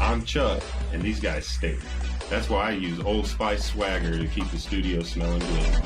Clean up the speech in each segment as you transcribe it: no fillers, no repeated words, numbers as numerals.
I'm Chuck, and these guys stink. That's why I use Old Spice Swagger to keep the studio smelling good.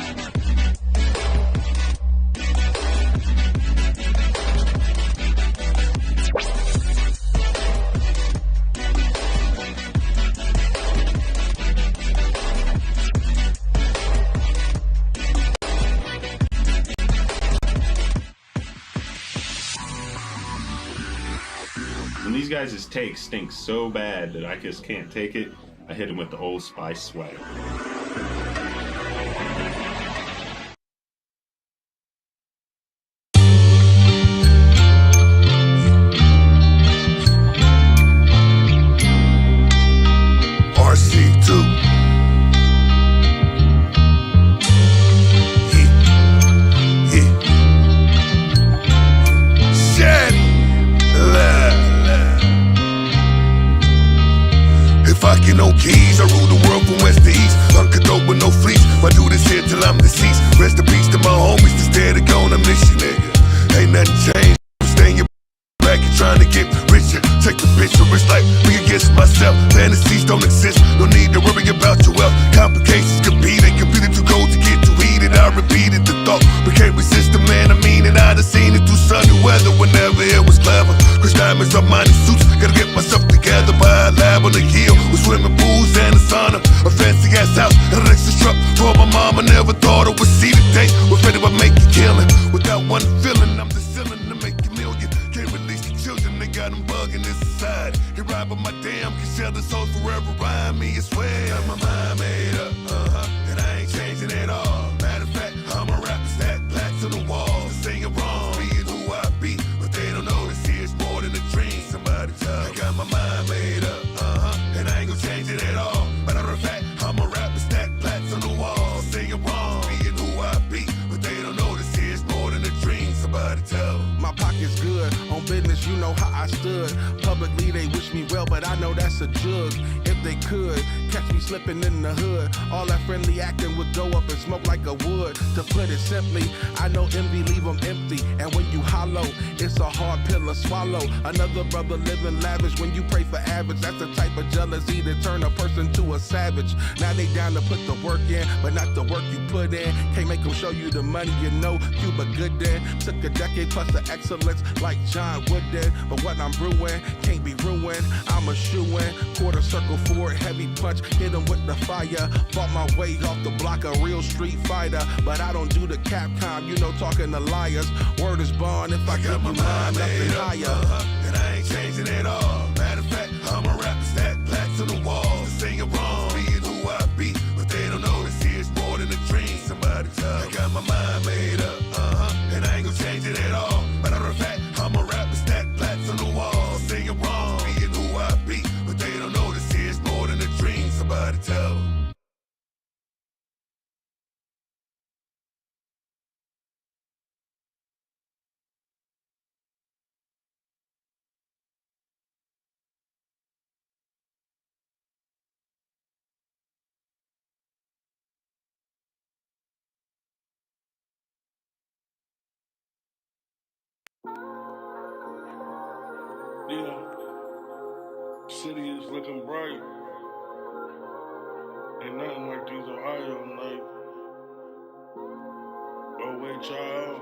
When these guys' take stinks so bad that I just can't take it, I hit them with the Old Spice Swagger. Fucking no keys, I rule the world from west to east. Uncle dope with no fleece. I do this here till I'm deceased. Rest in peace to my homies that's dead and gonna miss you, nigga. Ain't nothing changed. Stay in your back and trying to get richer. Take the picture, it's like me against myself. Fantasies don't exist. No need to worry about your wealth. Complications compete. They computed too cold to get too heated. I repeated the thought, but can't resist the man I mean. And I done seen it through sunny weather whenever it was clever. Cause diamonds are mighty suits. Gotta get myself together by a lab on the hill with swimming pools and a sauna, a fancy ass house and an extra truck for my mama. Never thought I would see the day we're ready to make it killing. Without one feeling, I'm the ceiling to make a million. Can't release the children, they got them bugging this society. Get right by my damn, can sell the souls forever rhyme me, I swear. Got my mind made up, and I ain't changing at all. Matter of fact, I'm a rapper, stack plaques on the wall. Saying it wrong, being who I be, but they don't know this here's more than a dream. Somebody tell me. I got my mind made up, and I ain't gonna change it at all. Matter of fact, I'm a rapper, stack plaques on the wall. Saying it wrong, being who I be, but they don't know this here's more than a dream. Somebody tell me. My pocket's good, on business you know how I stood. Publicly they wish me well, but I know that's a jug. If they could, catch me slipping in the hood. All that friendly acting would go up and smoke like a wood. To put it simply, I know envy leave them empty. And when you hollow, it's a hard pill to swallow. Another brother living lavish when you pray for average. That's the type of jealousy that turn a person to a savage. Now they down to put the work in, but not the work you put in. Can't make them show you the money, you know Cuba good then. Took a decade plus the excellence like John Wood did. But what I'm brewing can't be ruined. I'm a shoe-in, quarter circle forward, heavy punch, hit him with the fire. Fought my way off the block, a real street fighter. But I don't do the Capcom, you know, talking to liars. Word is born if I got my mind nothing higher. And I ain't changing at all. Matter of fact, I'm a rapper, stack plaques on the wall. Saying it wrong, being who I be, but they don't know this here's more than a dream. Somebody tell me. I got my mind made up, and I ain't gonna change it at all. Matter of fact, I'm a rapper, stack plaques on the wall. Saying it wrong, being who I be, but they don't know this here's more than a dream. Somebody tell me. Yeah, city is looking bright. Ain't nothing like these Ohio nights. Oh wait, child.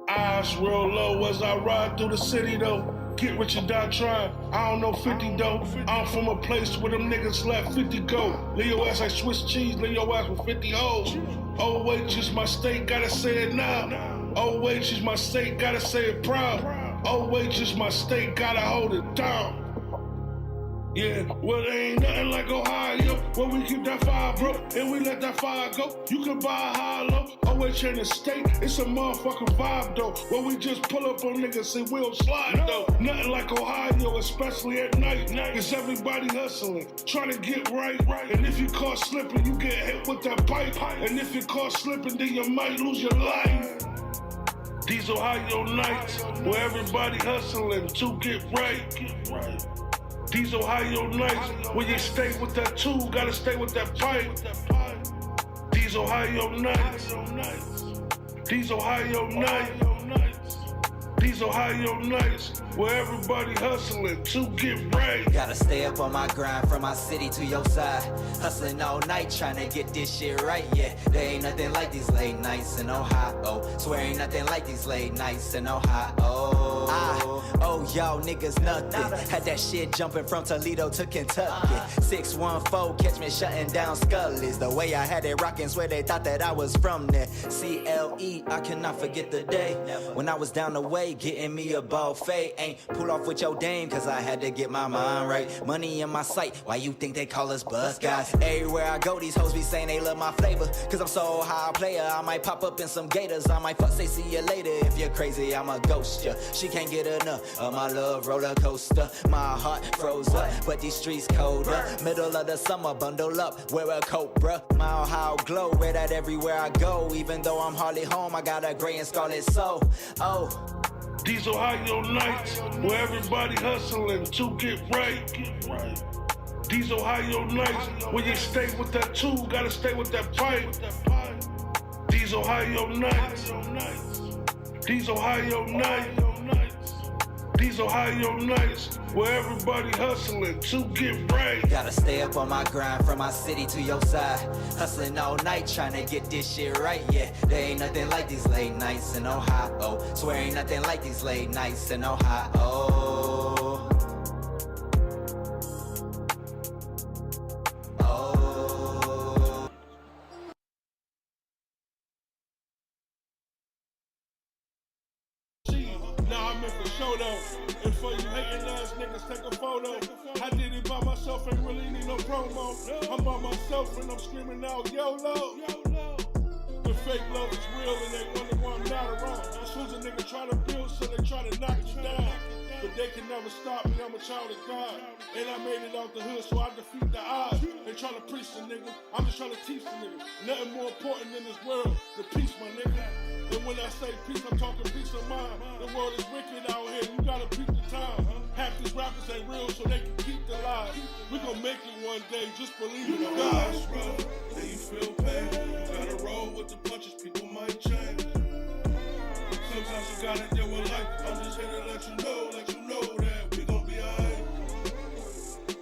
Eyes real low as I ride through the city though. Get rich and die trying. I don't know 50 though. I'm from a place where them niggas let 50 go. Leave your ass like Swiss cheese, leave your ass with 50 hoes. Oh wait, just my state, gotta say it now. Oh wait, just my state, gotta say it proud. Oh wait, just my state, gotta hold it down. Yeah, well, there ain't nothing like Ohio, where we keep that fire, bro, and we let that fire go. You can buy a hollow, always change the state. It's a motherfucking vibe, though, where we just pull up on niggas and we'll slide, though. Nothing like Ohio, especially at night, cause everybody hustling, trying to get right. And if you caught slipping, you get hit with that pipe. And if you caught slipping, then you might lose your life. These Ohio nights, where everybody hustling to get right. These Ohio nights, when you stay with that tool, gotta stay with that pipe. These Ohio nights, these Ohio nights, these Ohio nights, where everybody hustling to get right. Gotta stay up on my grind from my city to your side. Hustling all night trying to get this shit right, yeah. There ain't nothing like these late nights in Ohio. Swear ain't nothing like these late nights in Ohio. Y'all niggas nothing. Had that shit jumping from Toledo to Kentucky. 614, catch me shutting down Scully's. The way I had it rocking, swear they thought that I was from there. CLE, I cannot forget the day when I was down the way, getting me a ball fade. Ain't pull off with your dame, cause I had to get my mind right. Money in my sight, why you think they call us buzz guys? Everywhere I go, these hoes be saying they love my flavor. Cause I'm so high player, I might pop up in some gators. I might fuck, say see you later. If you're crazy, I'ma ghost ya. She can't get enough of my love roller coaster. My heart froze up, but these streets colder. Middle of the summer, bundle up, wear a coat, bruh. My Ohio glow, wear that everywhere I go. Even though I'm hardly home, I got a gray and scarlet soul. These Ohio nights, where everybody hustling to get right. These Ohio nights, when you stay with that tool, gotta stay with that pipe. These Ohio nights, these Ohio nights, these Ohio nights, where everybody hustling to get right. Gotta stay up on my grind from my city to your side. Hustling all night trying to get this shit right, yeah. There ain't nothing like these late nights in Ohio. Swear ain't nothing like these late nights in Ohio. Nah, I meant for show though. And for you hating ass niggas, take a photo. I did it by myself, ain't really need no promo. I'm by myself and I'm screaming out YOLO. The fake love is real and they wonder why I'm not around. As soon as a nigga try to build, so they try to knock you down. But they can never stop me, I'm a child of God. And I made it out the hood, so I defeat the odds. They trying to preach the nigga, I'm just trying to teach the nigga. Nothing more important in this world than peace, my nigga. And when I say peace, I'm talking peace of mind. The world is wicked out here, you gotta peep the time. Half these rappers ain't real, so they can keep the lies. We gon' make it one day, just believe in God. Then you feel pain, gotta roll with the punches, people might change. Sometimes you gotta deal with life, I'm just here to let you know that we gon' be alright.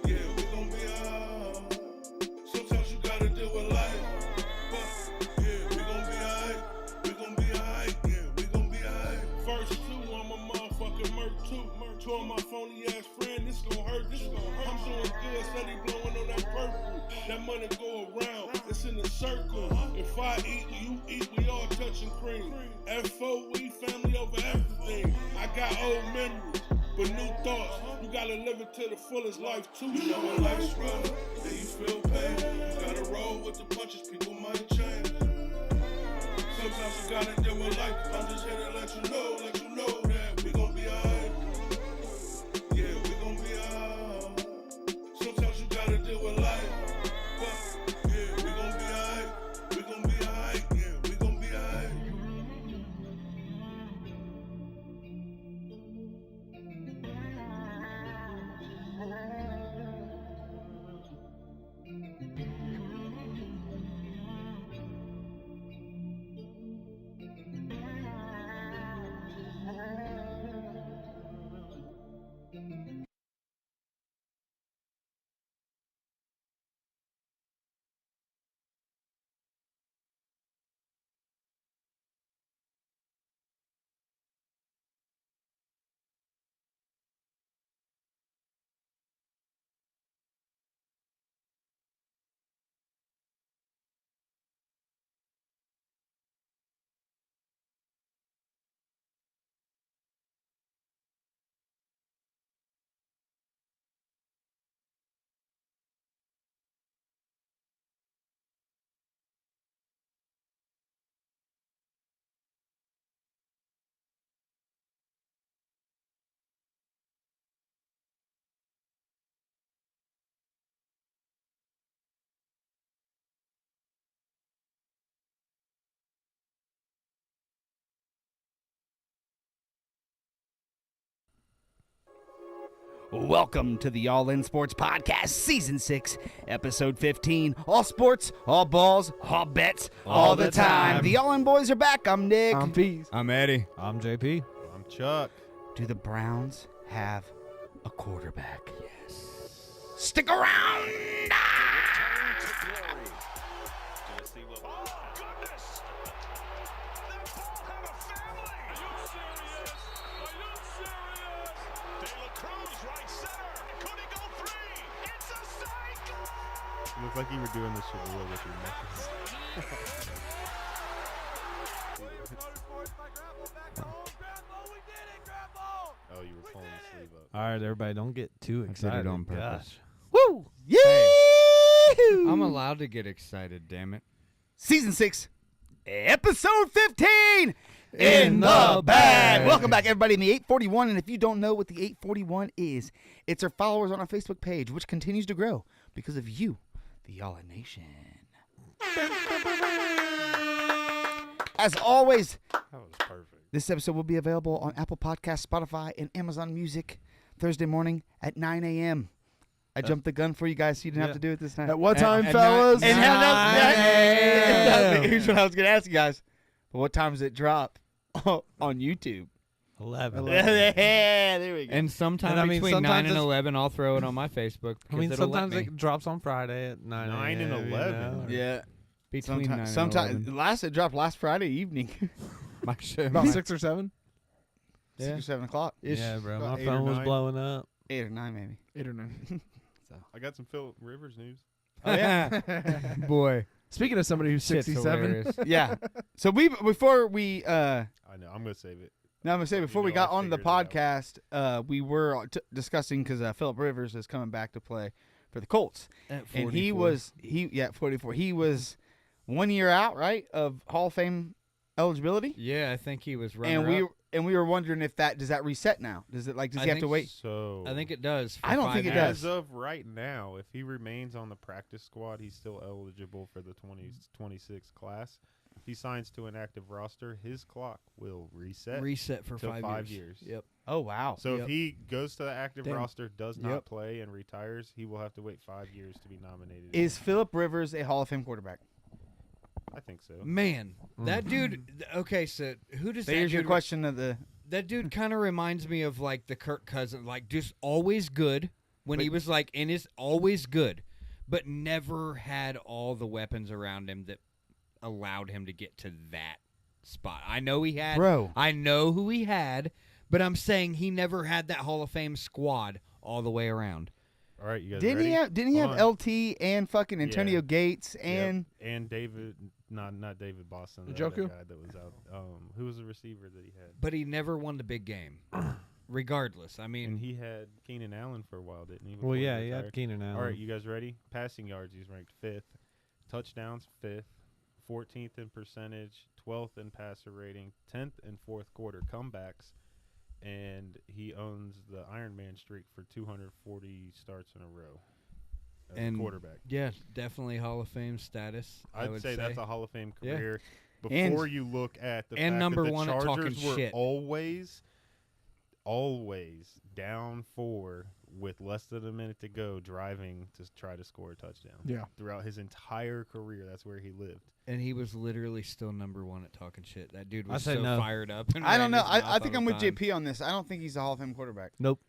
Yeah, we gon' be alright. Sometimes you gotta deal with life, but yeah, we gon' be alright. We gon' be alright, yeah, we gon' be alright. Verse 2, I'm a motherfucking murk too. Told my phony ass friend, this gon' hurt. I'm doing good, steady blowing on that purple. That money go around, it's in a circle. If I eat, you eat, we all touching cream. FO, we family over everything. I got old memories, but new thoughts. You gotta live it to the fullest life too. You know when life's rough, then you feel pain. Gotta roll with the punches, people might change. Sometimes you gotta deal with life. I'm just here to let you know that we gon' be alright. Yeah, we gon' be alright. Sometimes you gotta deal with life. But yeah, we gon' be alright. We gon' be alright. Yeah, we gon' be alright. Welcome to the All In Sports Podcast, Season 6, Episode 15. All sports, all balls, all bets, all the time. The All In boys are back. I'm Nick. I'm Pease. I'm Eddie. I'm JP. I'm Chuck. Do the Browns have a quarterback? Yes. Stick around! Looks like you were doing this for real with your necklace. Oh, you were pulling the sleeve up. All right, everybody, don't get too excited. on purpose. Gosh. Woo! Yeah! I'm allowed to get excited, damn it. Season 6, Episode 15 in the bag. Welcome back, everybody, in the 841. And if you don't know what the 841 is, it's our followers on our Facebook page, which continues to grow because of you, the Y'all Nation. As always, That was perfect. this episode will be available on Apple Podcasts, Spotify, and Amazon Music Thursday morning at 9 a.m. I jumped the gun for you guys so you didn't have to do it this time. At what time, At fellas? nine- And Nine. here's what I was going to ask you guys. What time does it drop on YouTube? 11. Yeah, there we go. And sometime And I mean, between 9 sometimes and it's- 11, I'll throw it on my Facebook. I mean, because it'll let sometimes me. it drops on Friday at 9 9 and a.m., 11. Yeah. Between 9 and Sometimes 11. it dropped last Friday evening, My show. About 6 or 7? 6 or 7 o'clock. Yeah, bro. About My 8 or phone was 9. blowing up. 8 or 9 maybe. 8 or 9. I got some Philip Rivers news. Oh yeah. Boy. Speaking of somebody who's Shit's 67. hilarious. Yeah. So before we I know. I'm going to save it. now I'm gonna say before You we know got I on the figured it out. podcast, we were discussing because Philip Rivers is coming back to play for the Colts, At and 44. he 44. He was 1 year out, right, of Hall of Fame eligibility, Yeah, I think he was and running we were wondering if does that reset now? Does it does I he have to think wait? So I think it does. For I don't 5 think it years. does. As of right now, if he remains on the practice squad, he's still eligible for the 2026 class. If he signs to an active roster, his clock will reset Reset for to 5 years. Yep. Oh wow. So Yep. if he goes to the active Damn. roster, does not Yep. play, and retires, he will have to wait 5 years to be nominated. Is Philip Rivers a Hall of Fame quarterback? I think so. Man, that dude. Okay, so who does So that here's your dude question of the. That dude kind of reminds me of like the Kirk Cousins, like just always good when he was like in his always good, but never had all the weapons around him that allowed him to get to that spot. I know he had, Bro. I know who he had, but I'm saying he never had that Hall of Fame squad all the way around. All right, you guys Didn't ready? he have? Didn't he Hold have on. LT and fucking Antonio Yeah. Gates Yep. and and David, not David Boston, the Njoku? other guy that was out. Who was the receiver that he had? But he never won the big game, regardless. I mean, And he had Keenan Allen for a while, didn't he? Well, before yeah, he he had retired? Keenan Allen. All right, you guys ready? Passing yards, he's ranked 5th. Touchdowns, 5th. 14th in percentage, 12th in passer rating, 10th in fourth quarter comebacks, and he owns the Iron Man streak for 240 starts in a row as And a quarterback. yeah, definitely Hall of Fame status. I I'd would say that's a Hall of Fame Yeah. career. And- Before you look at the and fact number that the one at talking Chargers were shit. always down 4 with less than a minute to go, driving to try to score a touchdown. Yeah. Throughout his entire career, that's where he lived. And he was literally still number one at talking shit. That dude I was say so no. fired up. And I don't ran know. his I mouth think all I'm the with time. JP on this. I don't think he's a Hall of Fame quarterback. Nope.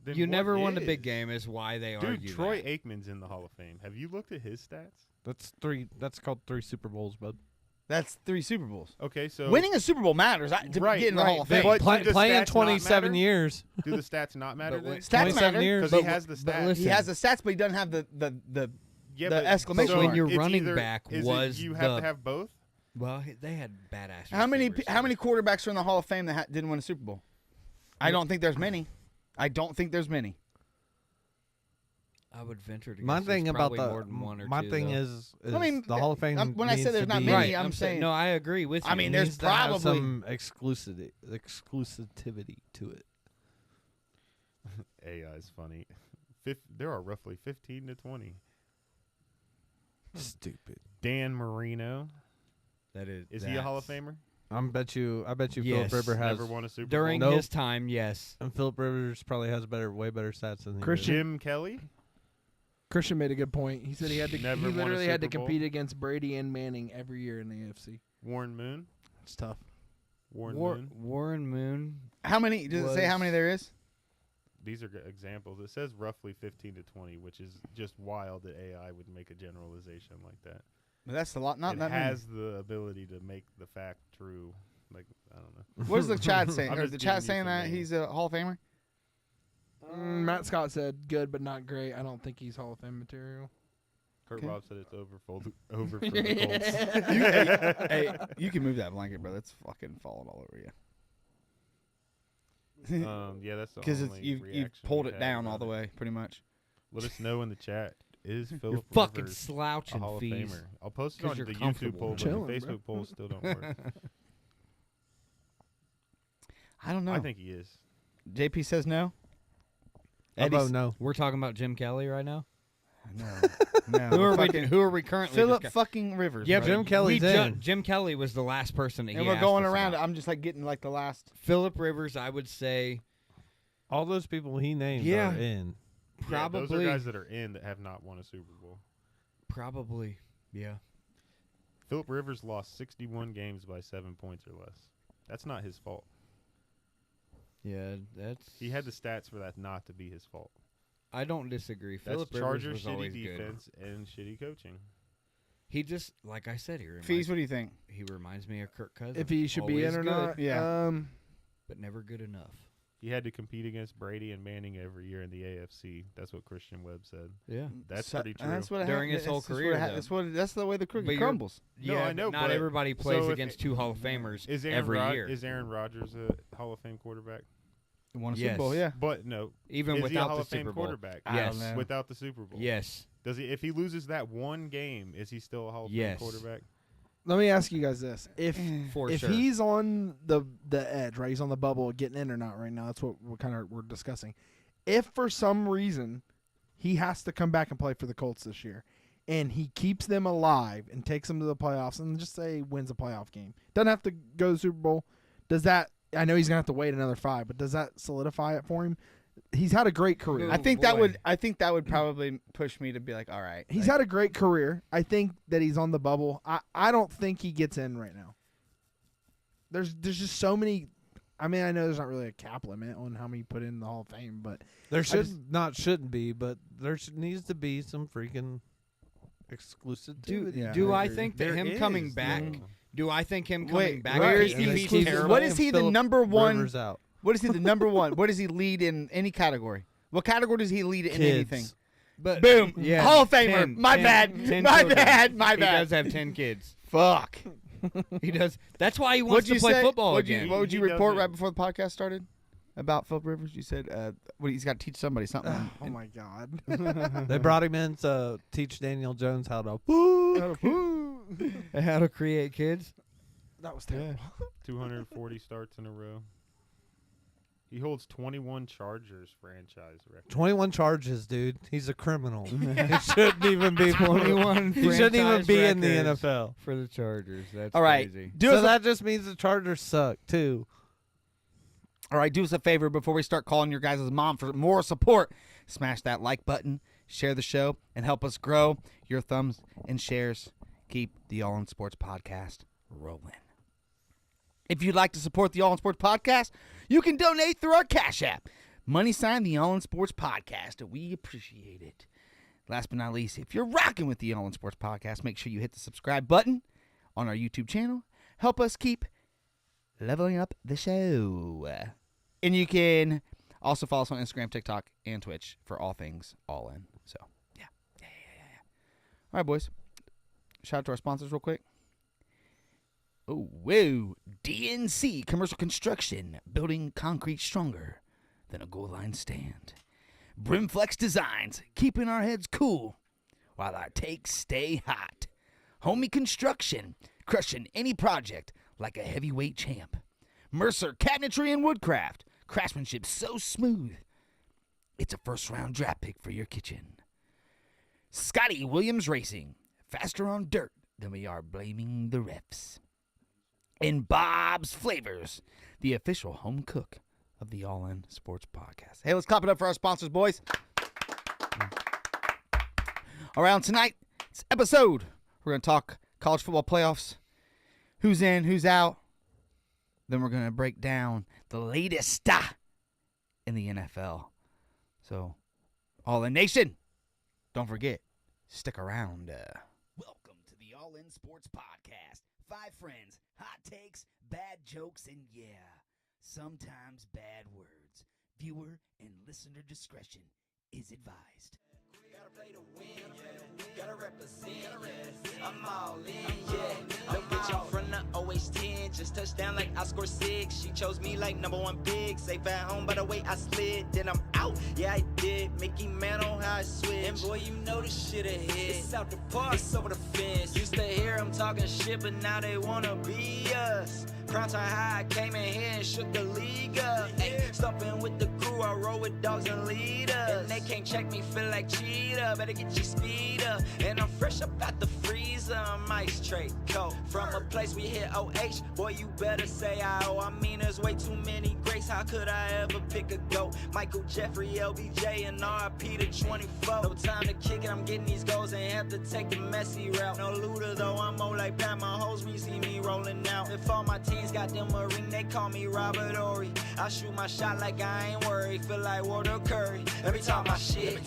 Then You what never won the big is? game is why they Dude, argue Troy that. Aikman's in the Hall of Fame. Have you looked at his stats? That's 3. That's called 3 Super Bowls, bud. That's 3 Super Bowls. Okay, so Winning a Super Bowl matters to Right, get in the right. Hall of They- Fame. But do the Playing stats not 27 matter? years. do the stats not matter But then? when- Stats 27 matter. years. Because he has the but stats. listen, He has the stats, but he doesn't have the Yeah, the but exclamation so When your it's running either- back is it was you have the- to have both. Well, they had badass. How many receivers. quarterbacks are in the Hall of Fame that didn't win a Super Bowl? I don't think there's many. I don't think there's many. I would venture to guess My there's thing about probably the more than one or my two, thing though. is I mean, the Hall of Fame. when I say needs there's to not be- many, Right, I'm saying- no. I agree with you. I mean, there's needs to have probably- some exclusivity to it. AI is funny. There are roughly 15 to 20. Stupid. Dan Marino. that is. Is he a Hall of Famer? I bet you Yes. Philip Rivers has Never won a Super During Bowl. Nope. his time, yes. and Philip Rivers probably has way better stats than he Christian- did. Jim Kelly. Christian made a good point. He said he had to. Never he won a literally had to Super Bowl. compete against Brady and Manning every year in the AFC. Warren Moon. It's tough. Warren Moon. How many? Does it say how many there is? These are examples. It says roughly 15 to 20, which is just wild that AI would make a generalization like that. That's a lot. Not it that has the ability to make the fact true. Like, I don't know. many. What is the chat saying? I'm Or just the giving chat you saying some that names. he's a Hall of Famer? Matt Scott said good, but not great. I don't think he's Hall of Fame material. Kurt Okay. Bob said it's over for the Colts. Hey, you can move that blanket, bro. It's fucking falling all over you. Yeah, that's the Because only you've reaction pulled we've it had down about all the it. way, pretty much. Let us know in the chat. Is You're Philip fucking Rivers a slouching, Hall of fees. Famer? I'll post it 'Cause on you're the YouTube comfortable. poll, but Chilling, the bro. Facebook polls still don't work. I don't know. I think he is. JP says no. How about Eddie's- no? We're talking about Jim Kelly right now. No. No. Who are fucking we? Who are we currently? Philip discuss- fucking Rivers. Yeah, bro. Jim Kelly's in. Jim Kelly was the last person that And he we're asked going us around it. about. I'm just like getting like the last. Philip Rivers, I would say All those people he named Yeah. are in. Yeah, those probably, are guys that are in that have not won a Super Bowl. probably, yeah. Philip Rivers lost 61 games by 7 points or less. That's not his fault. Yeah, that's. He had the stats for that not to be his fault. I don't disagree. That's Philip Rivers Chargers was shitty always good. defense and shitty coaching. He just, like I said, Fees, what do you think? he reminds me of Kirk Cousins. If he should be in Always or good, not. Yeah. but never good enough. He had to compete against Brady and Manning every year in the AFC. That's what Christian Webb said. Yeah, That's So- pretty true. That's what During his whole career, though. That's the way the cookie But you're- crumbles. No, yeah. I know, Not but- everybody plays so if against it- two Hall of Famers Is Aaron every year. Is Aaron Rodgers a Hall of Fame quarterback? Won a Yes. Super Bowl, yeah. But no, Even is he a without Hall the of Fame Super Bowl. quarterback? I Yes. don't know. Without the Super Bowl. Yes. Does he? If he loses that one game, is he still a Hall of Yes. Fame quarterback? Let me ask you guys this: If For if sure. he's on the edge, right? He's on the bubble, of getting in or not right now. That's what we're discussing. If for some reason he has to come back and play for the Colts this year, and he keeps them alive and takes them to the playoffs, and just say wins a playoff game, doesn't have to go to the Super Bowl. Does that? I know he's gonna have to wait another 5, but does that solidify it for him? He's had a great career. I think boy. that would probably push me to be like, all right. He's like, had a great career. I think that he's on the bubble. I don't think he gets in right now. There's just so many. I mean, I know there's not really a cap limit on how many you put in the Hall of Fame, but There just- shouldn't be, but there needs to be some freaking exclusive. Do I think that There him coming is, back? though. Do I think him coming Wait, back? where if is he- he if he's exclusive? terrible? What is he the number one? Rivers out. What is he the number one? What does he lead in any category? What category does he lead in Kids. anything? But Boom. yeah, Hall of Famer. 10, My 10, bad. 10 My children. bad. My He bad. does have 10 kids. Fuck. He does. That's why he wants What'd to you play say? football What'd again. what would you He report doesn't- right before the podcast started about Philip Rivers? You said he's got to teach somebody something. oh my god, They brought him in to teach Daniel Jones how to. How to create kids? that was terrible. 240 starts in a row. He holds 21 Chargers franchise record. 21 charges, dude. He's a criminal. He shouldn't even be 21 He shouldn't even franchise be in the records NFL. for the Chargers. That's All right. crazy. Do So us that just means the Chargers suck too. All right, do us a favor before we start calling your guys' mom for more support. Smash that like button, share the show, and help us grow. Your thumbs and shares keep the All In Sports podcast rolling. If you'd like to support the All In Sports podcast, you can donate through our Cash App. Money sign the All In Sports podcast. We appreciate it. Last but not least, if you're rocking with the All In Sports podcast, make sure you hit the subscribe button on our YouTube channel. Help us keep leveling up the show. And you can also follow us on Instagram, TikTok, and Twitch for all things All In. So, yeah. All right, boys. Shout out to our sponsors real quick. Oh, whoa. DNC Commercial Construction, building concrete stronger than a goal line stand. Brimflex Designs, keeping our heads cool while our takes stay hot. Homie Construction, crushing any project like a heavyweight champ. Mercer Cabinetry and Woodcraft, craftsmanship so smooth, it's a first-round draft pick for your kitchen. Scotty Williams Racing, faster on dirt than we are blaming the refs. and Bob's Flavors, the official home cook of the All In Sports Podcast. Hey, let's clap it up for our sponsors, boys. Around tonight's episode, we're going to talk college football playoffs, who's in, who's out. Then we're going to break down the latest in the NFL. So, All In Nation, don't forget, stick around. Welcome to the All In Sports Podcast. 5 friends, hot takes, bad jokes, and sometimes bad words. Viewer and listener discretion is advised. Gotta play to win, gotta represent, I'm all in, no bitch in front of always 10, just touchdown like I scored 6, she chose me like number 1 pick, safe at home by the way I slid, then I'm out, yeah I did, Mickey Mantle how I switch, and boy you know this shit ahead, it's out the park, it's over the fence, used to hear them talking shit, but now they wanna be us, Crown Time High, I came in here and shook the league up, stopping with the crew, I roll with dogs and leaders, and they can't check me, feel like cheetah, better get your speed up, and I'm fresh up out the freezer, I'm ice tray cold, from a place we hit OH, boy you better say I mean there's way too many greats, how could I ever pick a GOAT, Michael Jeffrey, LBJ, and RIP to 24, no time to kick it, I'm getting these goals, and have to take the messy route, no looter though, I'm more like Pat Mahomes, we see me rolling out, if all my teams got them a ring, they call me Robert Ory, I shoot my shot like I ain't worried, feel like Walter Curry, let me talk my shit,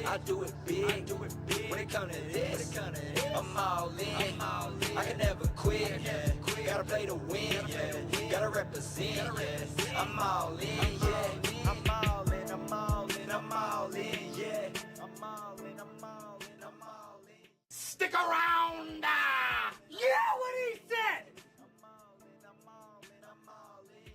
I do it big, when it come to this, I'm all in, I can never quit, gotta play to win, gotta represent, I'm all in, I'm all in, I'm all in, I'm all in, I'm all in, I'm all in, I'm all in. Stick around! Yeah, what he said! I'm all in, I'm all in, I'm all in,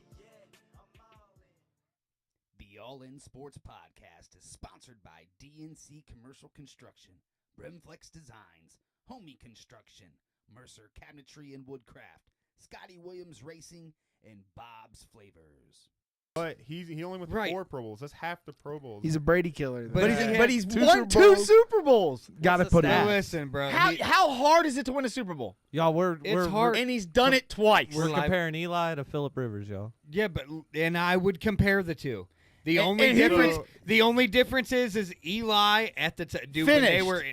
I'm all in. The All In Sports Podcast is sponsored by DNC Commercial Construction, Brimflex Designs, Homie Construction, Mercer Cabinetry and Woodcraft, Scotty Williams Racing, and Bob's Flavors. But he only went to Right. 4 Pro Bowls. That's half the Pro Bowls. He's a Brady killer. though. But he's Two won Super 2 Bowls. Super Bowls. Gotta put it Now out. listen, bro. How hard is it to win a Super Bowl? Y'all, we're hard. And he's done it twice. We're We're live- comparing Eli to Phillip Rivers, y'all. Yeah, but and I would compare the two. The And- only and who difference, was- the only difference is Eli at the dude when they Finished. were.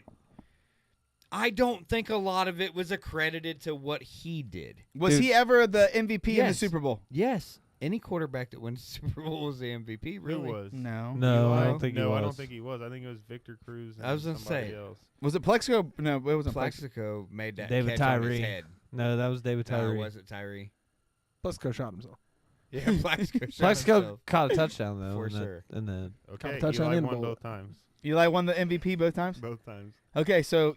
I don't think a lot of it was accredited to what he did. Was he ever the MVP in the Yes. Super Bowl? Yes, any quarterback that wins the Super Bowl was the MVP. Who Really? was? No. No, I Eli? don't think he No, was. I don't think he was. I think it was Victor Cruz and I was gonna somebody say. else. Was it Plexico? No, it wasn't Plexico. Plaxico made that David catch on his Tyree. head. No, that was David No, Tyree. was it Tyree? Plexico shot himself. Yeah, Plaxico. shot Plaxico himself. caught a touchdown though. For in that- sure. in the Okay, touchdown Eli and won bowl. both times. Eli won the MVP both times? Both times. Okay, so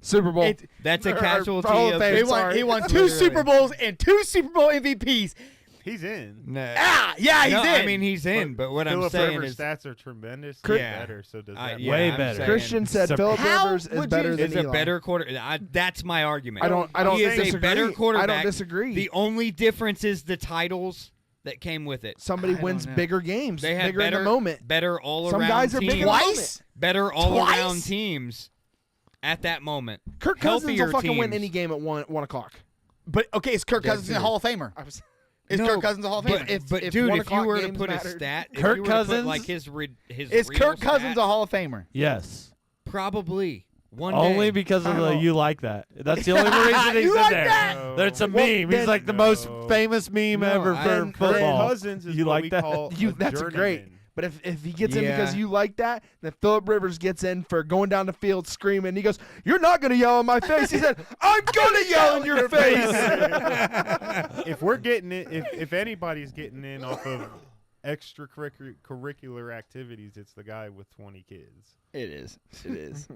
Super Bowl. That's a Or- casualty Hall of of Fame, he the- won, sorry. he won 2 Literally. Super Bowls and 2 Super Bowl MVPs. He's in. No. Yeah, he's No, in. I mean he's in, but what I'm Phillip saying Rivers' is stats are tremendous. Yeah. Better, so does I- that yeah, Way I'm better. saying Christian said Sup- Philip How Rivers is would better you- than is Eli. a better quarter. That's my argument. I don't He is disagree. a better quarterback. I don't disagree. The only difference is the titles that came with it. Somebody I don't wins know. bigger games, They had bigger better in the moment. better all Some around guys are teams. big in the moment. Twice? Better all Twice? around teams at that moment. Kirk Cousins Healthier will fucking win teams. any game at 1 o'clock. But okay, is Kirk Yeah, Cousins a dude. Hall of Famer? Is No, Kirk Cousins a Hall of But Famer? if, If dude, 1 if you o'clock were to games put a mattered. stat, if Kirk you were to put, Cousins- like his Is real Kirk Cousins stat, a Hall of Famer? yes, probably one only day. because of I the don't- you like that. That's the only reason he's You in like there. that? No. That's a Well, meme. then- He's like the most No. famous meme No, ever I- for then football. Cousins is You what like we that? call You, a that's great. journeyman. But if he gets in Yeah. because you like that, then Philip Rivers gets in for going down the field screaming. He goes, "You're not going to yell in my face." He said, "I'm going to yell in your face." If we're getting it, if anybody's getting in off of extracurricular activities, it's the guy with 20 kids. It is. It is.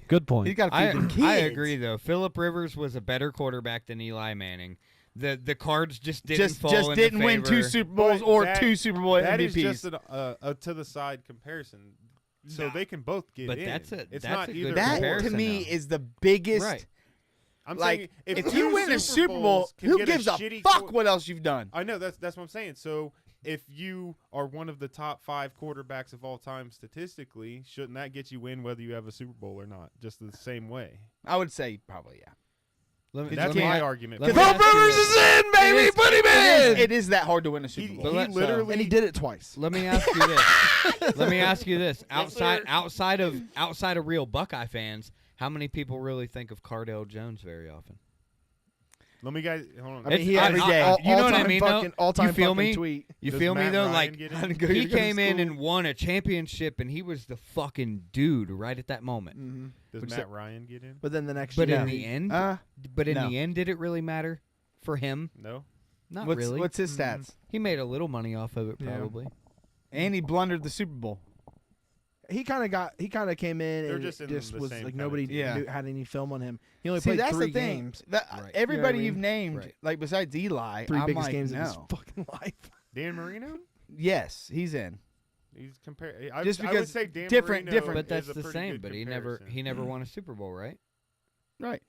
Good point. He's got to I, feed them kids. I agree though. Phillip Rivers was a better quarterback than Eli Manning. The cards just didn't fall Just into didn't win 2 favor. Super Bowls But or that- 2 Super Bowl That MVPs. is just a to the side comparison, so they can both get But in. that's it's a not good either that or. to comparison me now. is the biggest. Right. I'm like, saying if two you win a Super Bowl, Bowls can who get gives a shitty fuck quar- what else you've done? I know that's what I'm saying. So if you are one of the top 5 quarterbacks of all time statistically, shouldn't that get you in whether you have a Super Bowl or not? Just the same way. I would say probably yeah. That's my argument. let me Philip ask you Rivers this. is in, baby. Put him in. It is that hard to win a Super He, Bowl. he let- literally And he did it twice. Let me ask you this. Let me ask you this. Outside of real Buckeye fans, how many people really think of Cardale Jones very often? Let me guys hold on. I mean, It's- he had every day. you know what I all-time mean, though? fucking- all-time You feel fucking me? tweet. You Does feel me Matt though? Ryan Like get in? he came in and won a championship, and he was the fucking dude right at that moment. Mm-hmm. Does Which Matt Ryan get in? But then the next But year, in the end, No. the end, did it really matter for him? No. Not What's really. what's his stats? He made a little money off of it, Yeah. probably. And he blundered the Super Bowl. he kind of came in They're and just in just the was same like kinda nobody team. Yeah. had any film on him. He only See, played that's 3 the thing. games. Right. Everybody You know what I you've mean? named, Right. like besides Eli, 3 I'm biggest like, games no. of his fucking life. Dan Marino? Yes, he's in. He's compared. Just I would because say Dan different- Marino different. But that's is a the pretty same. good But comparison. he never won a Super Bowl, right? Right.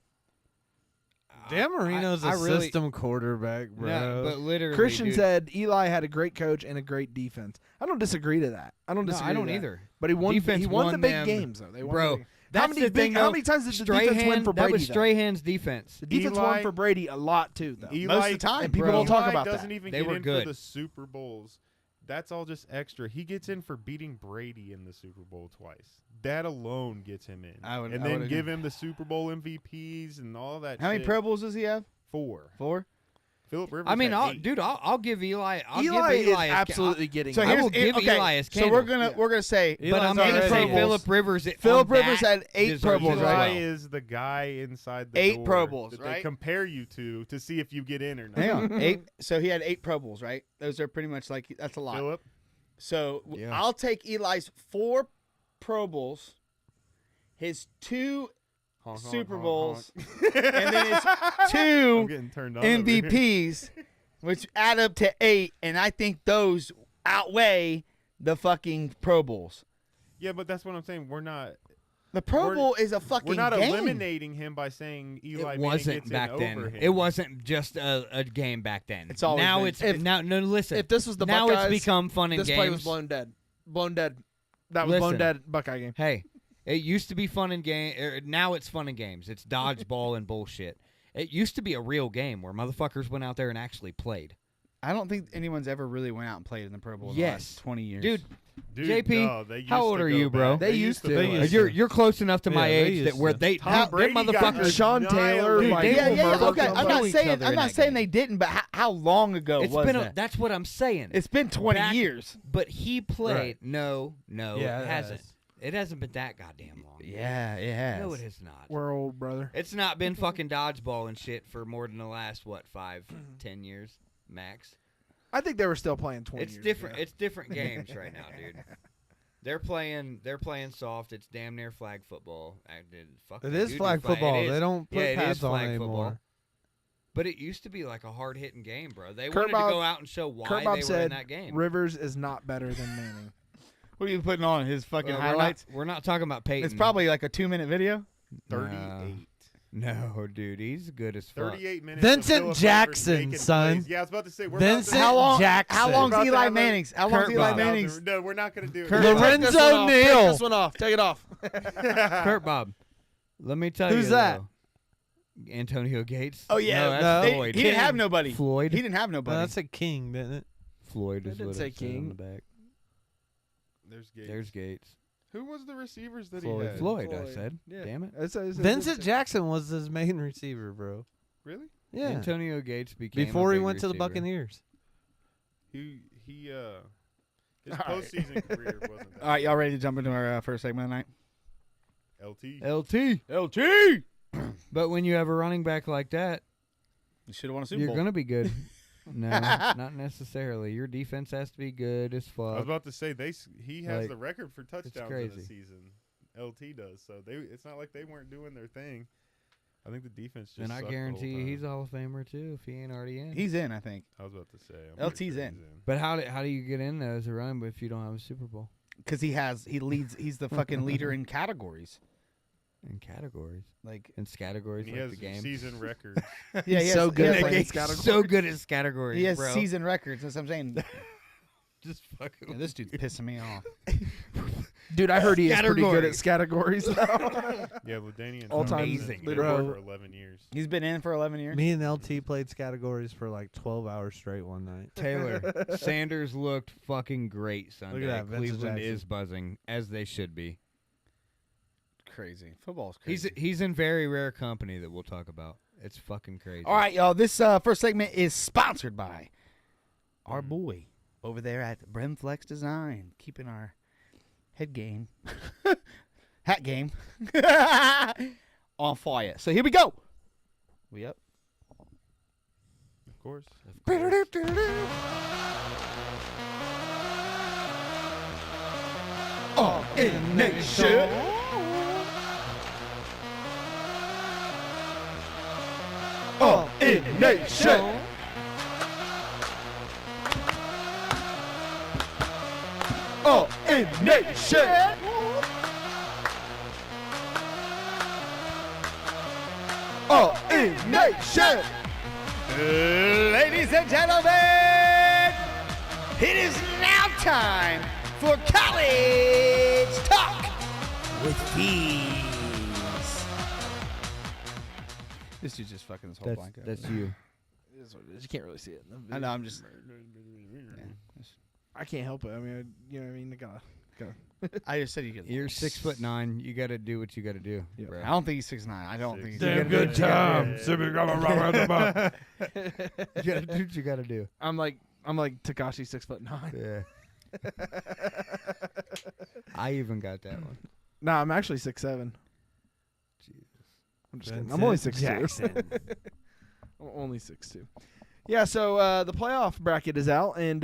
Dan Marino's a I really, system quarterback, bro. No, but literally, Christian dude, said Eli had a great coach and a great defense. I don't disagree to that. I don't No, disagree. I don't to that. either. But he won. Defense He won the won big them. games though. They won Bro, the big- that's how many the thing, how though. many times did the defense win for That Brady? was though? Strahan's defense. The defense Eli- won for Brady a lot too, though. Eli, Most of the time, and people bro. don't talk Eli about doesn't that. even They get were in good. for the Super Bowls. That's all just extra. He gets in for beating Brady in the Super Bowl twice. That alone gets him in. I would- and I then would give him the Super Bowl MVPs and all that. How many shit. Pro Bowls does he have? 4. 4. Philip Rivers. I mean, had I'll, 8. dude, I'll give Eli. I'll Eli give is Eli his absolutely getting. So I here's will give okay, Eli his So we're candle. gonna say But I'm Eli's gonna already say in. Philip Rivers. Philip on Rivers that had 8 Pro deserves Bowls, it as Eli right? well. is the guy inside the 8 door Pro Bowls, that right? they compare you to see if you get in or not. Hang on, 8. So he had 8 Pro Bowls, right? Those are pretty much like that's a lot. Philip, So Yeah. I'll take Eli's 4 Pro Bowls, his 2 honk, honk, Super honk, Bowls, honk. and then his I'm 2 getting turned on. over here. MVPs, which add up to 8, and I think those outweigh the fucking Pro Bowls. Yeah, but that's what I'm saying. We're not. The Pro We're- Bowl is a fucking We're not game. eliminating him by saying Eli It Manning wasn't gets back in then. over him. It wasn't just a game back then. It's always now been. it's If- now. No, listen. If this was the now Buckeyes, it's become fun and this games. play was blown dead. Blown dead. That was blown Listen. dead. Buckeye game. Hey, it used to be fun and game. Now it's fun and games. It's dodgeball and bullshit. It used to be a real game where motherfuckers went out there and actually played. I don't think anyone's ever really went out and played in the Pro Bowl in the Yes. last 20 years. Dude, Dude, JP, no, they used how to old are go you, bro? back. They used to. They used you're close enough to my Yeah, they age that used where to. they Tom them Brady got motherfuckers. Sean Taylor, Dude, like they yeah, will yeah, murder okay. kill I'm not each saying other I'm in not that saying game. they didn't, but how long ago It's was been that? that's what I'm saying. It's been 20 Back- years. But he played. Right. No, Yeah, it it hasn't. has. It hasn't been that goddamn long. Yeah, it has. No, it has not. We're old, brother. It's not been fucking dodgeball and shit for more than the last 5-10 years max. I think they were still playing 20 It's years different. ago. It's different games right now, dude. They're playing soft. It's damn near flag football. Fuck, It they is do do flag football. It is. They don't put Yeah, it pads is on flag anymore. football. But it used to be like a hard hitting game, bro. They Kurt wanted Bob- to go out and show why Kurt they Bob were said in that game. Rivers is not better than Manning. What are you putting on his fucking Well, highlights? We're not talking about Peyton. It's probably like a 2-minute video. 38. No, dude, he's good as fuck. 38 minutes. Vincent of Phillip Rivers Jackson, making son. plays. Yeah, I was about to say. We're Vincent about to, Jackson. How long's About to Eli have a- Manning's? How long's Kurt Eli Bob. Manning's? No, we're not going to do it. Kurt- Lorenzo Take this one off. Take Neal. this one off. Take it off. Kurt Bob. Let me tell you. Who's that? though, Antonio Gates. Oh yeah, No, that's They- Floyd. he didn't have nobody. Floyd. He didn't have No, nobody. that's a king, didn't it? Floyd is didn't what say it said on King. the back. There's Gates. There's Gates. Who was the receivers that Floyd. he had? Floyd, I Floyd. said. Yeah. Damn it. It's a Vincent good- Jackson was his main receiver, bro. Really? Yeah. Antonio Gates became Before a he big went to the receiver. Buccaneers. His All right. postseason career wasn't that. All right, y'all ready to jump into our first segment of the night? LT. LT. LT. But when you have a running back like that, You should have won a Super you're Bowl. going to be good. No, not necessarily. Your defense has to be good as I was fuck. about to say he has Like, the record for touchdowns in a crazy. season. LT does. So it's not like they weren't doing their thing. I think the defense just. And I sucked the whole guarantee you time. he's a Hall of Famer too if he ain't already in. He's in, I think, I was about to say. LT's pretty sure in. he's But how do you get in there as a running back if you don't have a Super Bowl because he leads. He's the fucking leader in categories. in categories? Like In categories He like has the game. season records. yeah, He's so good at playing he categories. So good at categories, has bro. season records. That's what I'm saying. Just fucking. Yeah, this dude's pissing me off. Dude, I heard he is pretty good at categories. Yeah, Ladanian All-time amazing. leader Bro. for 11 years. He's been in for 11 years. Me and LT played categories for like 12 hours straight one night. Taylor Sanders looked fucking great Sunday. that, Vincent Cleveland Jackson. is buzzing as they should be. Crazy. Football's crazy. He's in very rare company that we'll talk about. It's fucking crazy. All right, y'all. This first segment is sponsored by our boy over there at Bremflex Design, keeping our head game, hat game on fire. So here we go. We up? Of course. All in nation. All in nation. All in nation. All in nation. Ladies and gentlemen, it is now time for College Talk with Fees. This dude's just fucking this whole blanket. That's you. It is what it is. You can't really see it. In the I video. know. I'm just. I can't help it. I mean, you know what I mean? I gotta. I just said you could. You're 6'9". You got to do what you got to do. Yeah. bro. I don't think he's 6'9". I don't think he's. Damn gotta good do- time. You got to do what you got to do. I'm like Takashi 6'9". Yeah. I even got that one. Nah, I'm actually 6'7". I'm just kidding. I'm Vincent only 6'2". Jackson. I'm only 6'2". Yeah, so the playoff bracket is out, and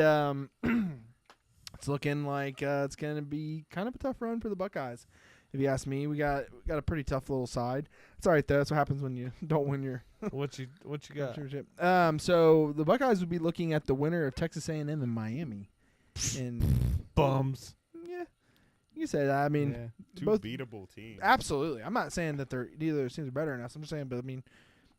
it's looking like it's going to be kind of a tough run for the Buckeyes. If you ask me, we got a pretty tough little side. It's all right though. That's what happens when you don't win your What you got? championship. So the Buckeyes would be looking at the winner of Texas A&M and Miami. And Bums. yeah, you can say that. I mean, Yeah. Two both beatable teams. absolutely. I'm not saying that neither of those teams are better than us. I'm just saying, but I mean,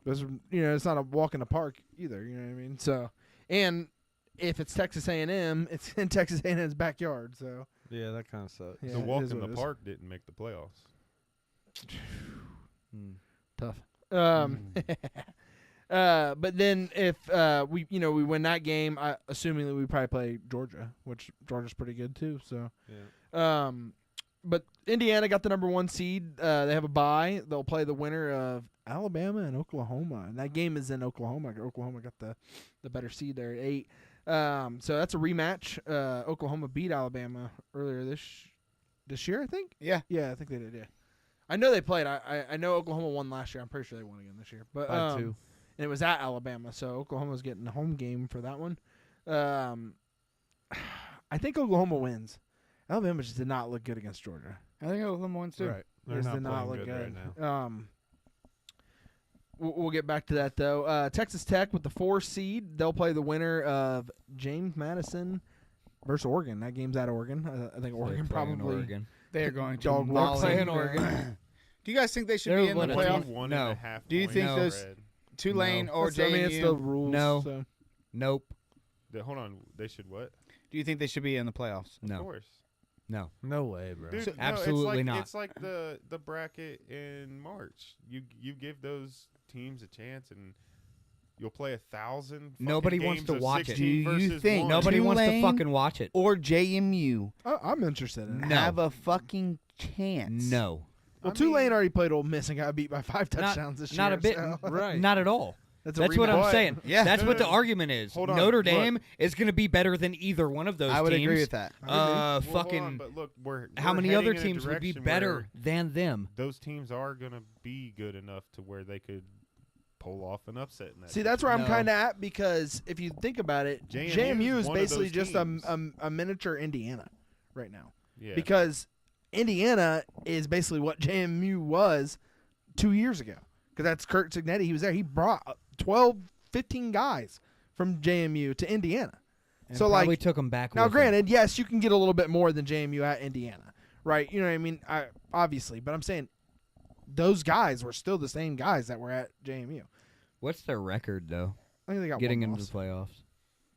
those are, it's not a walk in the park either. You know what I mean? So, and if it's Texas A&M, it's in Texas A&M's backyard. So Yeah, that kind of sucks. yeah, The it walk is in what the it is. park didn't make the playoffs. Tough. But then if we win that game, assuming that we probably play Georgia, which Georgia's pretty good too. So, Yeah. but Indiana got the number 1 seed. They have a bye. They'll play the winner of Alabama and Oklahoma, and that game is in Oklahoma. Oklahoma got the better seed there at 8. So that's a rematch. Oklahoma beat Alabama earlier this year, I think. Yeah. Yeah, I think they did. Yeah, I know they played. I know Oklahoma won last year. I'm pretty sure they won again this year. But 5-2. and it was at Alabama, so Oklahoma's getting the home game for that one. I think Oklahoma wins. Alabama just did not look good against Georgia. I think Oklahoma wins too. Right. They're Just not did not playing look good good. right now. We'll get back to that though. Texas Tech with the 4 seed. They'll play the winner of James Madison versus Oregon. That game's at Oregon. I think Oregon probably. Oregon. They're going to Dog maul walk them. playing Oregon. Do you guys think they should They're be in the one of the playoff? One No. and a half Do you point think those- spread. Tulane No. or I mean, it's the JMU? rules. No. So. Nope. Hold on, they should what? Do you think they should be in the playoffs? Of No. course. No. No way, bro. Dude, So- no, Absolutely it's like, not. It's like the bracket in March. You give those teams a chance, and you'll play 1,000. Nobody wants games to of watch it. 16 Do you versus think- one. Nobody wants to Tulane fucking watch it. Or JMU I'm interested in it. No. have a fucking chance? No. Well, I Tulane mean- already played Ole Miss and got beat by 5 Not- touchdowns this year. Not a bit. so- Right. Not at all. That's a That's what I'm rematch. saying. Yeah. That's No, what no, the no. argument is. Hold on, Notre look. Dame is going to be better than either one of those I would teams. agree with that. Well, hold Fucking. on, but look, How we're many heading other in a teams would be direction better where than them? Those teams are gonna be good enough to where they could pull off an upset in that. See, that's where I'm No. kind of at because if you think about it, JMU JMU is is one of basically those just teams. a miniature Indiana right now. Yeah. Because Indiana is basically what JMU was 2 years ago. Because that's Kurt Signetti. He was there. He brought 12, 15 guys from JMU to Indiana. And So, probably like, took them back. now, with them. granted, yes, you can get a little bit more than JMU at Indiana, right? You know what I mean? Obviously. But I'm saying those guys were still the same guys that were at JMU. What's their record though? I think they got Getting one into loss. the playoffs.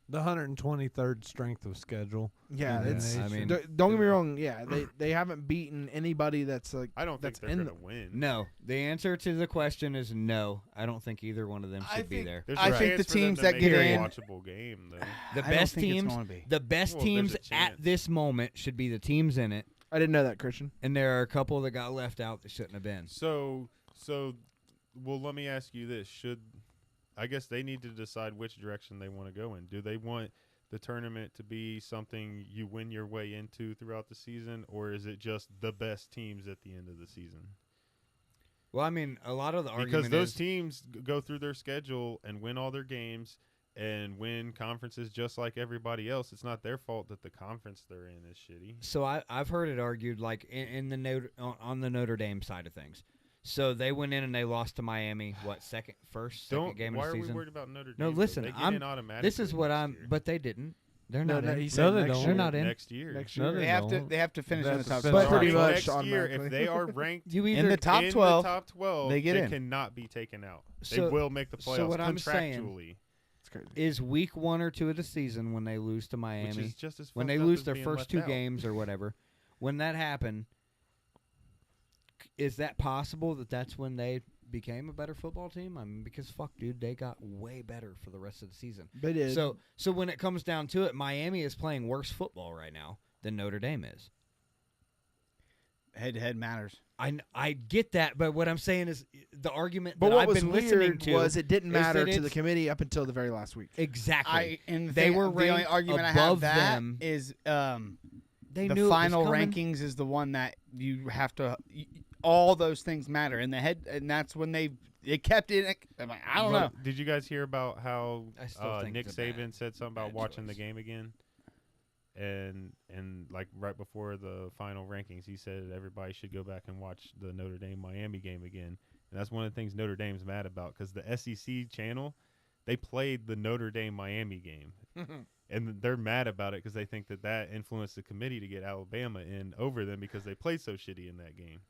The 123rd strength of schedule. Yeah, in the it's. nation. I mean- Don't get me wrong. Yeah, they haven't beaten anybody that's like. I don't think that's they're in going the- to win. No, the answer to the question is no. I don't think either one of them I should be think- there. There's I a think the chance for them teams to that make get it a in- watchable game, though. The I don't best think it's teams, gonna be. the best Well, there's teams a at chance. this moment should be the teams in it, I didn't know that, Christian. and there are a couple that got left out that shouldn't have been. So, well, let me ask you this: I guess they need to decide which direction they want to go in. Do they want the tournament to be something you win your way into throughout the season, or is it just the best teams at the end of the season? Well, I mean, a lot of the Because argument those is teams go through their schedule and win all their games and win conferences just like everybody else. It's not their fault that the conference they're in is shitty. So I've heard it argued like in the on the Notre Dame side of things. So they went in and they lost to Miami. What second game Why of are the we season? worried about Notre Dame? No, though? listen, They get I'm- in automatically This is what next I'm. year. But they didn't. They're No, not no, in. he No, said they next don't. year. They're not in. next year. Next No, year. They have to. They have to finish in the That's top. a But 12. pretty much next year, if automatically. they are ranked You in either the top in 12. the top 12, they get in. cannot be taken out. They So- will make the playoffs so what I'm saying- contractually, It's crazy. is week 1 or 2 of the season when they lose to which Miami. is just as When fucked they up lose as their being first left 2 out. games or whatever, when that happened, is that possible that that's when they became a better football team? I mean, because fuck, dude, they got way better for the rest of the season. They did. So when it comes down to it, Miami is playing worse football right now than Notre Dame is. Head-to-head matters. I get that, but what I'm saying is the argument but that what I've was been listening weird to was it didn't is matter that to the it's- committee up until the very last week. exactly. And They were the only ranked argument I have above that them. is they the knew final it was coming. rankings is the one that you have to. All those things matter, and that's when they kept it. I'm like, I don't know. Did you guys hear about how I still think Nick it's a bad- Saban said something about bad watching the choice. game again? And like right before the final rankings, he said everybody should go back and watch the Notre Dame Miami game again. And that's one of the things Notre Dame's mad about because the SEC channel, they played the Notre Dame Miami game, and they're mad about it because they think that influenced the committee to get Alabama in over them because they played so shitty in that game.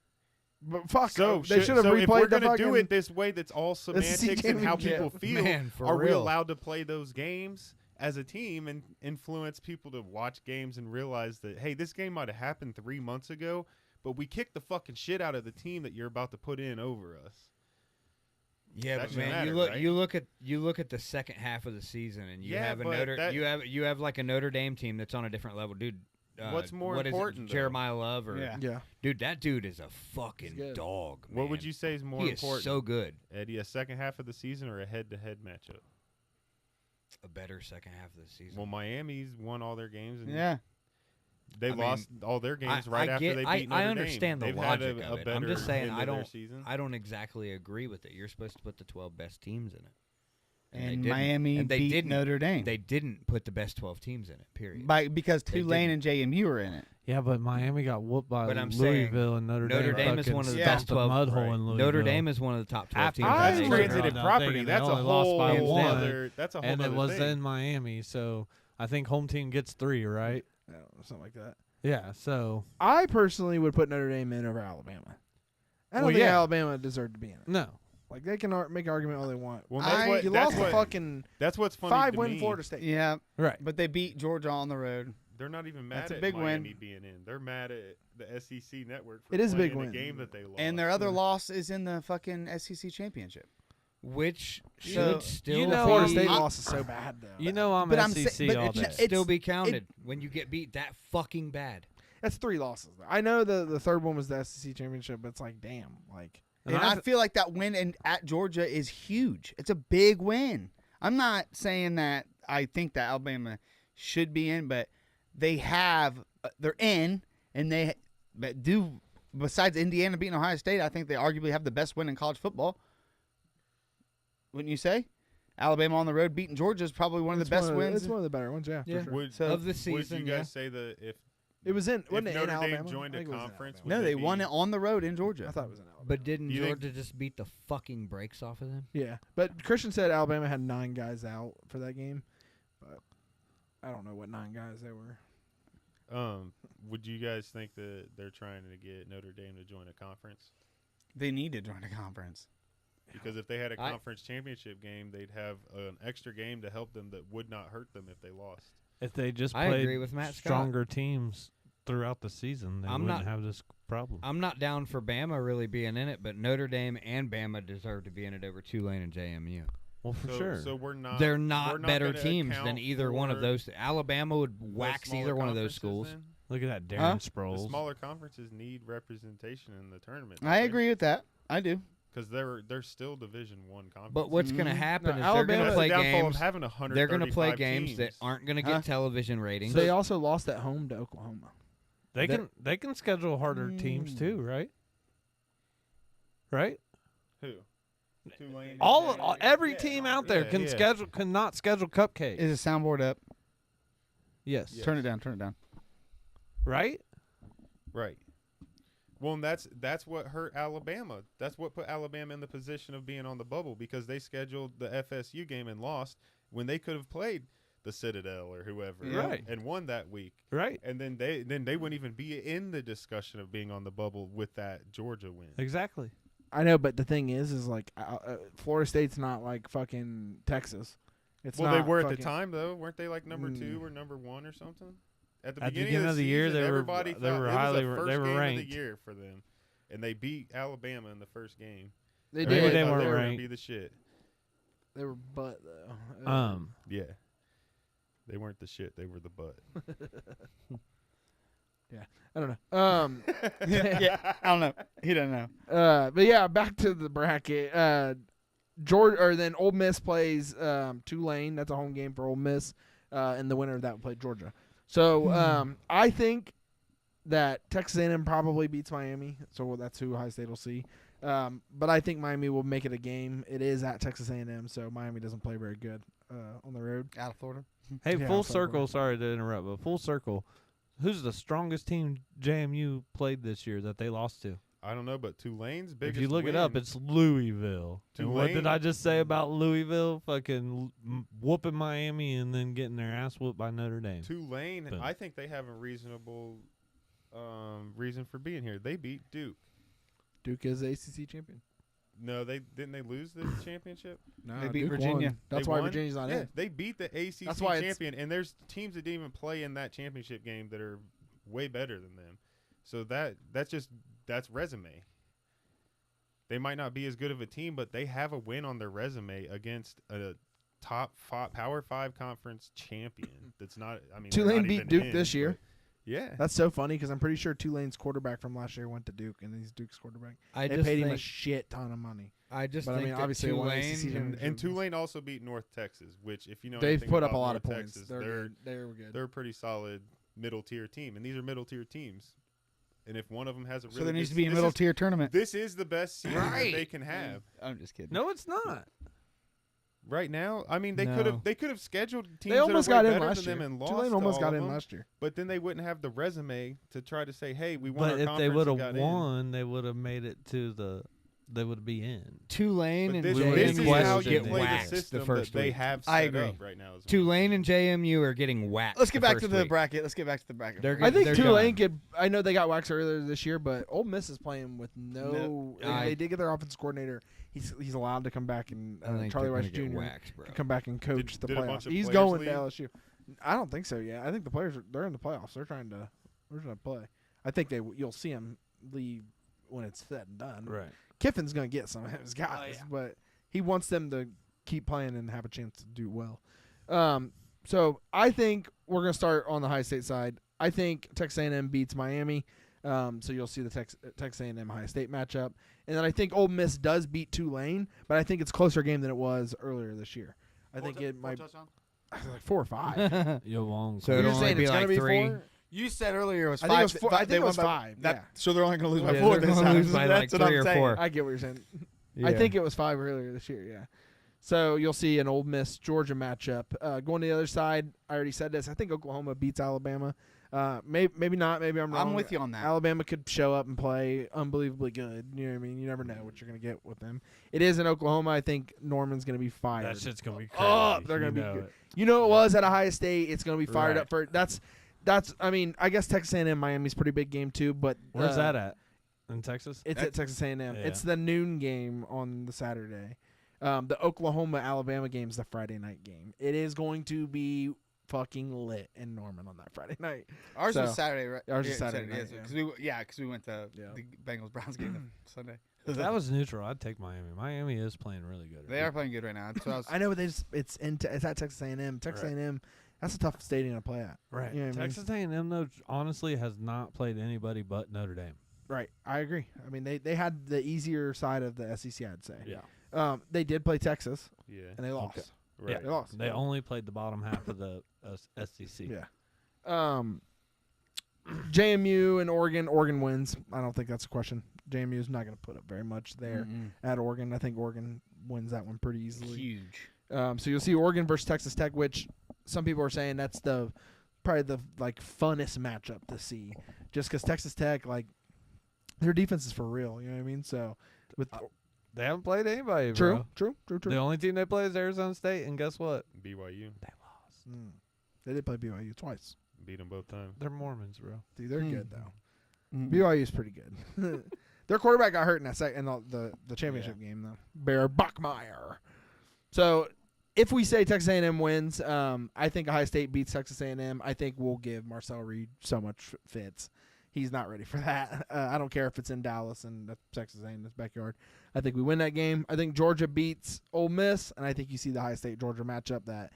But fuck, So they should have so replayed if we're the gonna do fucking- it this way, that's all semantics and how people championship. feel. Man, for are we real. allowed to play those games as a team and influence people to watch games and realize that hey, this game might have happened 3 months ago, but we kicked the fucking shit out of the team that you're about to put in over us. Yeah, That but should man, matter, you right? look at the second half of the season, and you Yeah, have a but Notre that- you have like a Notre Dame team that's on a different level, dude. What's more what is it, important, though? Jeremiah Love or Yeah. Yeah. dude? That dude is a fucking good. dog. What would man. you say is more He important, is so good. Eddie? A second half of the season or a head-to-head matchup? A better second half of the season. Well, Miami's won all their games, and Yeah. they I mean, lost all their games right I after get- they I- beat Notre I Dame. understand the They've had logic a of it. better I'm just saying end I of their don't season. I don't exactly agree with it. You're supposed to put the 12 best teams in it. they And didn't. Miami And they beat didn't. Notre Dame. They didn't put the best 12 teams in it. Period. Because They Tulane didn't. and JMU were in it. Yeah, but Miami got whooped by But I'm saying Louisville and Notre Dame. Notre Dame is fucking one of the Yeah. best stomped a 12. mud hole right. in Louisville. Notre Dame is one of the top 12 teams. That's in the I nation. transited I property. think they That's a only lost whole by one. other. That's a whole and it other was thing. in Miami, so I think home team gets 3, right? Yeah, something like that. Yeah, so I personally would put Notre Dame in over Alabama. I don't Well, think yeah. Alabama deserved to be in it. no. Like they can make an argument all they want. Well, that's what- you that's lost what- the fucking That's what's funny to 5-win me. Florida State. Yeah. Right. But they beat Georgia on the road. They're not even mad That's a at big win. Miami being in. They're mad at the SEC network for It is a big playing win. game that they lost. And their other loss is in the fucking SEC championship. Which So, should still you know, Florida be, State I- loss is so bad though. You know I'm But I'm SEC sa- but all it's- day. still be it- counted when you get beat that fucking bad. That's 3 losses. Though. I know the third one was the SEC championship, but it's like damn, like And I feel like that win at Georgia is huge. It's a big win. I'm not saying that I think that Alabama should be in, but they're in, and but besides Indiana beating Ohio State, I think they arguably have the best win in college football. Wouldn't you say? Alabama on the road beating Georgia is probably one of the best wins. It's one of the better ones, yeah. Yeah. For sure. Would, So- Of the would season, you guys say that if It was in. Wasn't it Notre in Dame Alabama? joined I a think it was in conference, Alabama. No, would they they won be- it on the road in Georgia. I thought it was in Alabama. But didn't You think- Georgia just beat the fucking brakes off of them? Yeah, but Christian said Alabama had 9 guys out for that game, but I don't know what 9 guys they were. would you guys think that they're trying to get Notre Dame to join a conference? They need to join a conference. Because if they had a I- conference championship game, they'd have an extra game to help them that would not hurt them if they lost. If they just I played agree with Matt Scott. stronger teams throughout the season, they I'm wouldn't not- have this problem. I'm not down for Bama really being in it, but Notre Dame and Bama deserve to be in it over Tulane and JMU. Well, for so, sure. So we're not. They're we're not not better gonna teams account than either one of for those. Alabama would the wax smaller either one of those conferences schools. then? Look at that Darren Huh? The Sproles. smaller conferences need representation in the tournament. I agree with that. I do. Because they're still Division One conference. But what's going to Mhm. happen No, is they're going Alabama- to That's play the downfall games. of having 135 They're going to play games that teams. aren't going to Huh? get television ratings. They also lost at home to Oklahoma. They can schedule harder teams too, right? Right? Who? Tulane. Every team out there Yeah. cannot schedule cupcakes. Is the soundboard up? Yes. Turn it down. Turn it down. Right? Right. Well, and that's what hurt Alabama. That's what put Alabama in the position of being on the bubble because they scheduled the FSU game and lost when they could have played the Citadel or whoever, Right. and won that week. Right. And then they wouldn't even be in the discussion of being on the bubble with that Georgia win. Exactly. I know, but the thing is like Florida State's not like fucking Texas. It's Well, not they were at the fucking- time though, weren't they? Like number 2 or number 1 or something? At the At the beginning of the year, season, they were- everybody they thought were it was highly the ra- first they were game ranked. of the year for them, and they beat Alabama in the first game. They Maybe did. they thought weren't they were gonna ranked. be the shit. They were butt though. Yeah, they weren't the shit. They were the butt. I don't know. Yeah, I don't know. He doesn't know. But yeah, back to the bracket. Georgia, or then Ole Miss plays Tulane. That's a home game for Ole Miss, and the winner of that will play Georgia. So I think that Texas A&M probably beats Miami. So that's who Ohio State will see. But I think Miami will make it a game. It is at Texas A&M, so Miami doesn't play very good on the road. Out of Florida. Hey, Yeah, full I'll talk about circle. it. Sorry to interrupt, but full circle. Who's the strongest team JMU played this year that they lost to? I don't know, but Tulane's biggest. If you look it up, win- it's Louisville. And what did Tulane- I just say about Louisville? Fucking whooping Miami and then getting their ass whooped by Notre Dame. Tulane. Boom. I think they have a reasonable reason for being here. They beat Duke. Duke is the ACC champion. No, didn't they lose the championship? No, They beat Duke Virginia. won. That's They why won? Virginia's not Yeah, in. they beat the ACC That's why it's- champion, and there's teams that didn't even play in that championship game that are way better than them. So that's resume. They might not be as good of a team, but they have a win on their resume against a Power 5 conference champion. That's not. I mean, they're Tulane not beat even Duke in, this year. but Yeah. That's so funny because I'm pretty sure Tulane's quarterback from last year went to Duke, and he's Duke's quarterback. I They just paid him a think- shit ton of money. I just But I think mean, that obviously, it won Tulane ACC championship. And Tulane also beat North Texas, which if you know They've anything put up a about lot of North points. Texas, They're they're good. They were good. they're a pretty solid middle tier team, and these are middle tier teams. And if one of them has a really So there needs good- to be a this middle is- tier tournament. This is the best season that Right. they can have I'm just kidding. No, it's not. right now. I mean, they No. could have scheduled teams They almost that are got way in better last than year. them and lost Tulane to almost all got of in them, last year. but then they wouldn't have the resume to try to say, "Hey, we won But our if they conference would and have got in." won, they would have made it to the. They would be in. Tulane But and this, we were this in is West how West you get play the waxed system the first that they week. have set I agree. up right now. is what I'm Tulane saying. and JMU are getting whacked. Let's get the back to first the week. bracket. Let's get back to the bracket. They're I think they're Tulane done. could. I know they got waxed earlier this year, but Ole Miss is playing with no. I- they did get their offensive coordinator. He's allowed to come back and I think Charlie they're Rice gonna get Jr. whacked, bro. can come back and coach the Did a bunch playoffs. of He's players going leave? to LSU. I don't think so yet. I think the players they're in the playoffs. They're trying to play. I think you'll see them leave when it's said and done. Right. Kiffin's going to get some of his guys, but he wants them to keep playing and have a chance to do well. So I think we're going to start on the High State side. I think Texas A&M beats Miami, so you'll see the Texas A&M High State matchup. And then I think Ole Miss does beat Tulane, but I think it's a closer game than it was earlier this year. I think it might like 4 or 5. You're wrong. So You're it'll just only saying be it's like going to be 3. 4? You said earlier it was I 5. think it was 4. I They think it was won by- 5. that- Yeah. So they're only going to lose by Yeah, 4 they're this gonna time. lose by That's like what 3 I'm or saying. 4. I get what you're saying. Yeah. I think it was 5 earlier this year, yeah. So you'll see an Ole Miss Georgia matchup. Going to the other side, I already said this. I think Oklahoma beats Alabama. Maybe not. Maybe I'm wrong. I'm with you on that. Alabama could show up and play unbelievably good. You know what I mean? You never know what you're going to get with them. It is in Oklahoma. I think Norman's going to be fired. That shit's gonna be crazy. Oh, they're going to be good. You know it was at Ohio State. It's going to be fired Right. up for that's. I mean, I guess Texas A&M Miami's a pretty big game too. But Where's that at? in Texas. It's at Texas A&M. Yeah. It's the noon game on the Saturday. The Oklahoma-Alabama game is the Friday night game. It is going to be fucking lit in Norman on that Friday night. Ours So, was Saturday, right? ours is Saturday night, Because we went to Yeah. the Bengals-Browns game Sunday. If that was neutral, I'd take Miami. Miami is playing really good. They are playing good right now. That's what I was, I know, but it's at Texas A&M. Texas Right. A&M, that's a tough stadium to play at. Right. You know what I mean? Texas A&M, though, honestly, has not played anybody but Notre Dame. Right. I agree. I mean, they had the easier side of the SEC, I'd say. Yeah. They did play Texas, Yeah. and they lost. Okay. Right. They lost. They only played the bottom half of the SEC. Yeah. JMU and Oregon. Oregon wins. I don't think that's a question. JMU is not going to put up very much there at Oregon. I think Oregon wins that one pretty easily. huge. So you'll see Oregon versus Texas Tech, which some people are saying that's probably the funnest matchup to see, just because Texas Tech, like, their defense is for real. You know what I mean? So with They haven't played anybody, true. bro. The only team they play is Arizona State, and guess what? BYU They did play BYU twice. beat them both times. They're Mormons, bro. Dude, they're good though. Mm. BYU is pretty good. Their quarterback got hurt in that in the championship game though. Bear Bachmeier. So if we say Texas A&M wins, I think Ohio State beats Texas A&M. I think we'll give Marcel Reed so much fits. He's not ready for that. I don't care if it's in Dallas and that's Texas A&M's backyard. I think we win that game. I think Georgia beats Ole Miss, and I think you see the Ohio State Georgia matchup that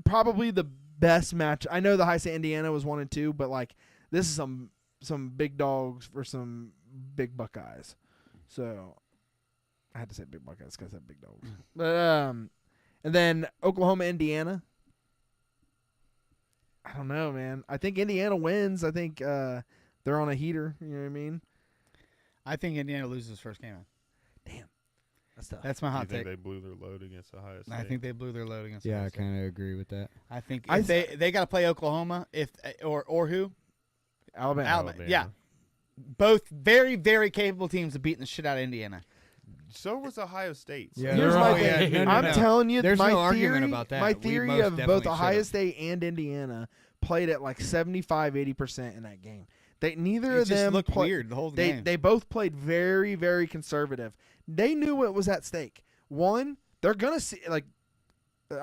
probably the best match. I know the Ohio State Indiana was 1 and 2, but like this is some big dogs for some big Buckeyes. So I had to say big Buckeyes because I said big dogs. But and then Oklahoma Indiana. I don't know, man. I think Indiana wins. I think they're on a heater. You know what I mean? I think Indiana loses first game. That's tough. That's my You hot think take. they blew their load against Ohio State? I think they blew their load against. Yeah, Ohio I State. kind of agree with that. I think I if they got to play Oklahoma or who Alabama. Yeah, both very very capable teams of beating the shit out of Indiana. So was Ohio State. So Yeah, Here's they're my all- thing. yeah, no, I'm no. telling you, There's my no argument theory, about that. My We theory most of both definitely Ohio should've. State and Indiana played at like 75-80% in that game. Neither It of just them looked play- weird the whole They game. they both played very very conservative. They knew what was at stake. One, they're gonna see like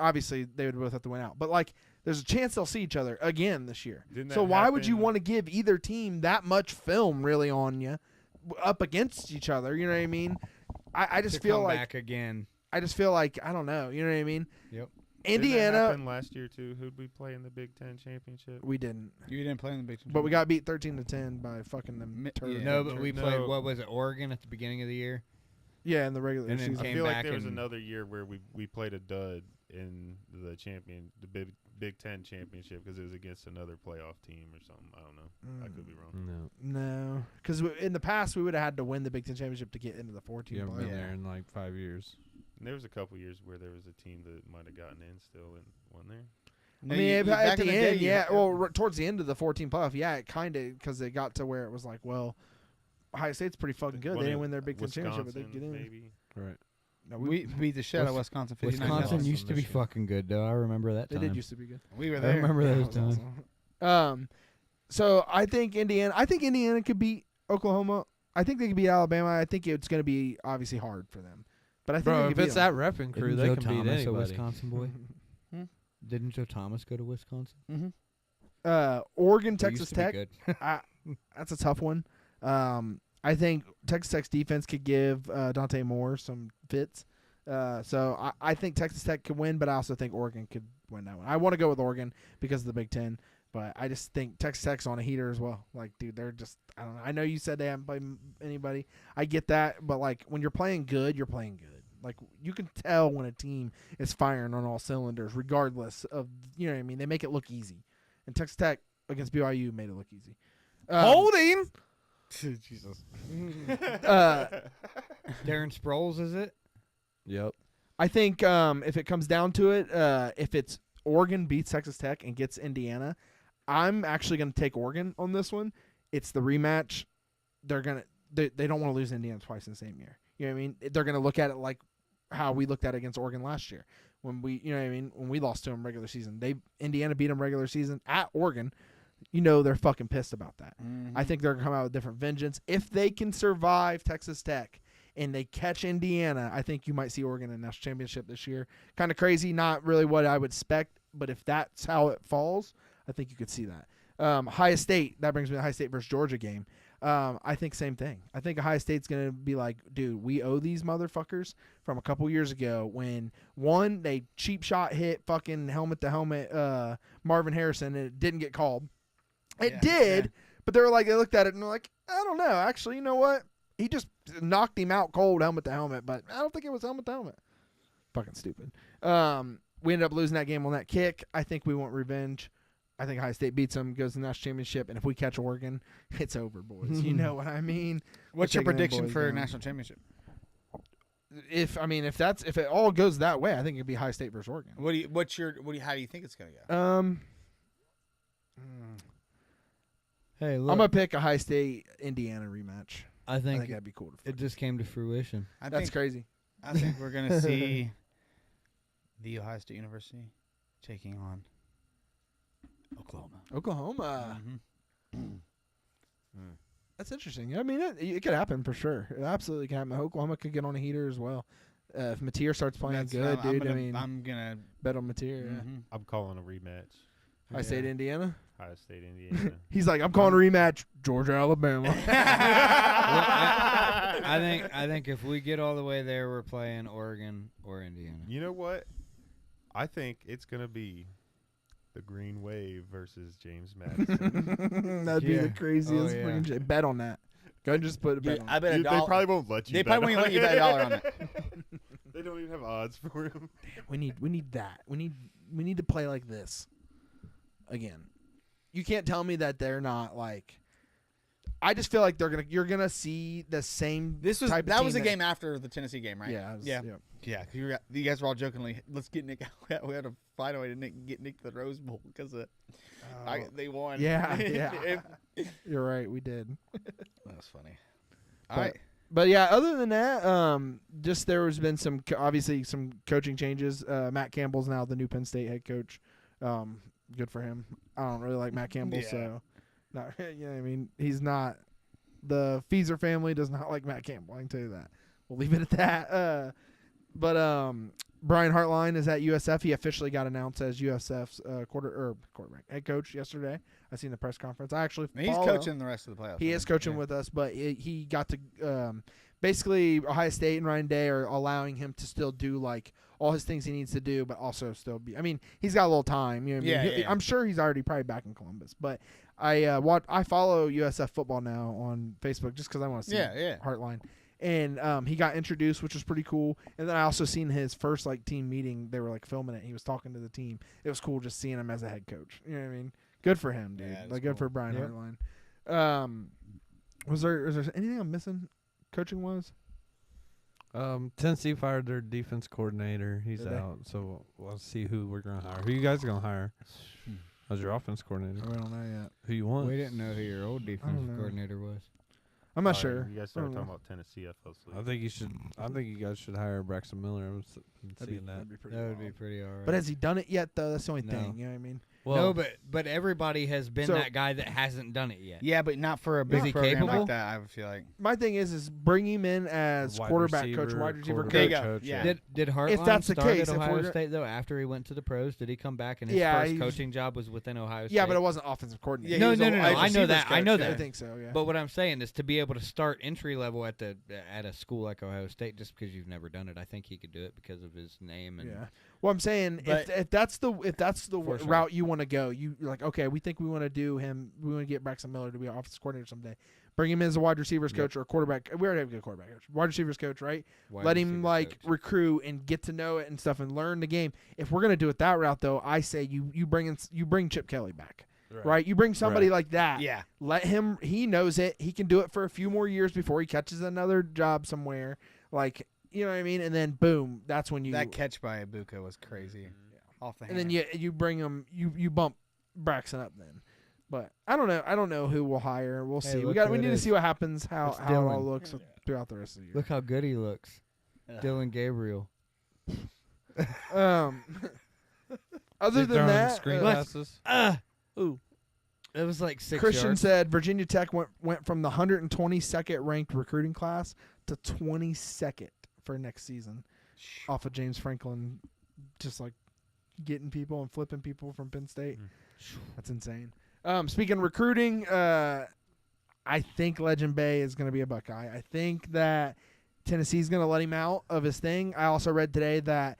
obviously they would both have to win out, but like there's a chance they'll see each other again this year. Didn't So that why would you happen- want to give either team that much film really on you up against each other? You know what I mean? I just To feel come like back again. I just feel like I don't know. You know what I mean? Yep. Didn't that Indiana, happen last year too. Who'd we play in the Big Ten championship? we didn't, You didn't play in the Big Ten. but we got beat 13-10 by fucking them. Mi- turds. yeah. No, but we No. played, what was it, Oregon at the beginning of the year? Yeah, in the regular And then season. I came feel like back there was and- another year where we played a dud in the Big Ten championship because it was against another playoff team or something. I don't know. I could be wrong. No. No, because in the past we would have had to win the Big Ten championship to get into the 14 You haven't been playoff. there in like 5 years. And there was a couple years where there was a team that might have gotten in still and won there. No, I mean, you- at back the in end, day, you- yeah. Well, towards the end of the 14 playoff, yeah, it kind of because they got to where it was like, well, Ohio State's pretty fucking good. Won They in didn't win their Big Ten championship, but they Wisconsin, get in. maybe. Right. No, we beat the shit out of Wisconsin. 59 Wisconsin Awesome used to be Michigan. fucking good, though. I remember that They time. did used to be good. We were I there. remember Yeah, those that was times. awesome. So I think Indiana could beat Oklahoma. I think they could beat Alabama. I think it's going to be obviously hard for them. But I think Bro, they if could beat it's them. that repping crew, Isn't they Joe can Thomas beat a anybody. Wisconsin boy? Didn't Joe Thomas go to Wisconsin? Oregon, He Texas used to be Tech. good. That's a tough one. I think Texas Tech's defense could give Dante Moore some fits. So I think Texas Tech could win, but I also think Oregon could win that one. I want to go with Oregon because of the Big Ten, but I just think Texas Tech's on a heater as well. Like, dude, they're just I don't know. I know you said they haven't played anybody. I get that, but like when you're playing good, you're playing good. Like you can tell when a team is firing on all cylinders, regardless of you know what I mean. They make it look easy, and Texas Tech against BYU made it look easy. Holding. Jesus. Darren Sproles, is it? Yep. I think if it comes down to it, if it's Oregon beats Texas Tech and gets Indiana, I'm actually going to take Oregon on this one. It's the rematch. They don't want to lose Indiana twice in the same year. You know what I mean? They're going to look at it like how we looked at it against Oregon last year when we, you know what I mean, when we lost to them regular season. Indiana beat them regular season at Oregon. you know they're fucking pissed about that. Mm-hmm. I think they're going to come out with different vengeance. If they can survive Texas Tech and they catch Indiana, I think you might see Oregon in the national championship this year. Kind of crazy, not really what I would expect, but if that's how it falls, I think you could see that. Ohio State, that brings me to the Ohio State versus Georgia game. I think same thing. I think Ohio State's going to be like, dude, we owe these motherfuckers from a couple years ago when, one, they cheap shot hit fucking helmet-to-helmet Marvin Harrison, and it didn't get called. It did, but they looked at it and they're like, I don't know. Actually, you know what? He just knocked him out cold helmet-to-helmet, but I don't think it was helmet-to-helmet. Fucking stupid. We ended up losing that game on that kick. I think we want revenge. I think Ohio State beats them, goes to the national championship, and if we catch Oregon, it's over, boys. You know what I mean? What's your We're taking them prediction boys for down. national championship? If it all goes that way, I think it'd be Ohio State versus Oregon. How do you think it's gonna go? Hey, look, I'm gonna pick a Ohio State Indiana rematch. I I think think that'd be cool. it just came to fruition. That's crazy. I think we're gonna see the Ohio State University taking on Oklahoma. Oklahoma. Mhm. That's interesting. I mean, it could happen for sure. It absolutely can happen. Oklahoma could get on a heater as well. If Mateer starts playing That's- good, dude. I'm gonna. Bet on Mateer. Yeah. Mhm. I'm calling a rematch. Ohio State, Indiana. Ohio State, Indiana. He's like, I'm calling a rematch. Georgia, Alabama. I think if we get all the way there, we're playing Oregon or Indiana. You know what? I think it's gonna be the Green Wave versus James Madison. That'd be Yeah. the craziest Oh, yeah. freaking shit. Bet on that. Go ahead and just put a bet Dude, on I it. bet a They dollar. probably won't let you. They bet probably won't on let you it. bet $1 on it. They don't even have odds for him. We need that. We need to play like this again. You can't tell me that they're not like. I just feel like you're gonna see the same. This was type of that team was a game after the Tennessee game, right? Yeah, it was- yeah, yeah. yeah. 'Cause you guys were all jokingly, let's get Nick out. We had to find a way to get Nick to the Rose Bowl because they won. Yeah, yeah. You're right. We did. That was funny. But- All right. But yeah, other than that, just there has been obviously some coaching changes. Matt Campbell's now the new Penn State head coach. Good for him. I don't really like Matt Campbell, Yeah. so not. You know what I mean, he's not. The Feezer family does not like Matt Campbell. I can tell you that. We'll leave it at that. But Brian Hartline is at USF. He officially got announced as USF's quarterback head coach yesterday. I seen the press conference. I actually He's follow- coaching the rest of the playoffs. He right? is coaching Yeah. with us, but he got to basically Ohio State and Ryan Day are allowing him to still do like all his things he needs to do, but also still be. I mean, he's got a little time. You know what I mean? Yeah, yeah. I'm sure he's already probably back in Columbus, but I follow USF football now on Facebook just because I want to see Yeah. Heartline. And he got introduced, which was pretty cool. And then I also seen his first like team meeting. They were like filming it. He was talking to the team. It was cool just seeing him as a head coach. You know what I mean? Good for him, dude. Yeah, that's like good cool. for Brian Yep. Hartline. Was there anything I'm missing? Coaching was? Tennessee fired their defense coordinator. He's Did they? out. So we'll see who we're gonna hire. Who you guys gonna hire? As your offense coordinator? I don't know yet. Who you want? We didn't know who your old defensive know. coordinator was. I'm not All right, sure. You guys I started don't talking know. about Tennessee. I fell asleep. I think you should. I think you guys should hire Braxton Miller. I'm That'd be, seeing that. that'd be pretty That would be wild. pretty alright. But has he done it yet, though? That's the only No. thing. You know what I mean? no, but everybody has been So- that guy that hasn't done it yet. Yeah, but not for a big he program capable? like that. I feel like. My thing is bring him in as Wide quarterback receiver, coach, wide receiver quarterback There you coach. go. coach, Yeah. Did Hartline that's the start case, at if Ohio we're- State though? After he went to the pros, did he come back and his Yeah, first he was- coaching job was within Ohio State? Yeah, but it wasn't offensive coordinator. Yeah, no, he was no, a no, no. wide I know receivers that. I coach, know yeah. that. I think so. Yeah. But what I'm saying is to be able to start entry level at a school like Ohio State just because you've never done it, I think he could do it because of his name and yeah. Well, I'm saying But- if that's the For sure. route you want to go, you're like, okay, we think we want to do him. We want to get Braxton Miller to be our offensive coordinator someday. Bring him in as a wide receivers coach or a quarterback. We already have a good quarterback coach. Wide receivers coach, right? wide Let him receivers like coach. recruit and get to know it and stuff and learn the game. If we're gonna do it that route, though, I say you bring Chip Kelly back, right? You bring somebody like that. Yeah. Let him. He knows it. He can do it for a few more years before he catches another job somewhere. Like, you know what I mean? And then boom, that's when you. That catch by Ibuka was crazy. Off the and hand. then you bring him. You bump Braxton up then. But I don't know. I don't know who we'll hire. We'll Hey, see. look We who it need to is. see what happens. How It's how it all Dylan. looks throughout the rest of the year. Look how good he looks. Dylan Gabriel. Other He than throwing that, screen uh, passes. Ah, ooh, It was like 6 Christian yards. said Virginia Tech went from the 122nd ranked recruiting class to 22nd for next season, off of James Franklin, just like getting people and flipping people from Penn State. That's insane. Speaking of recruiting, I think Legend Bay is going to be a Buckeye. I think that Tennessee's going to let him out of his thing. I also read today that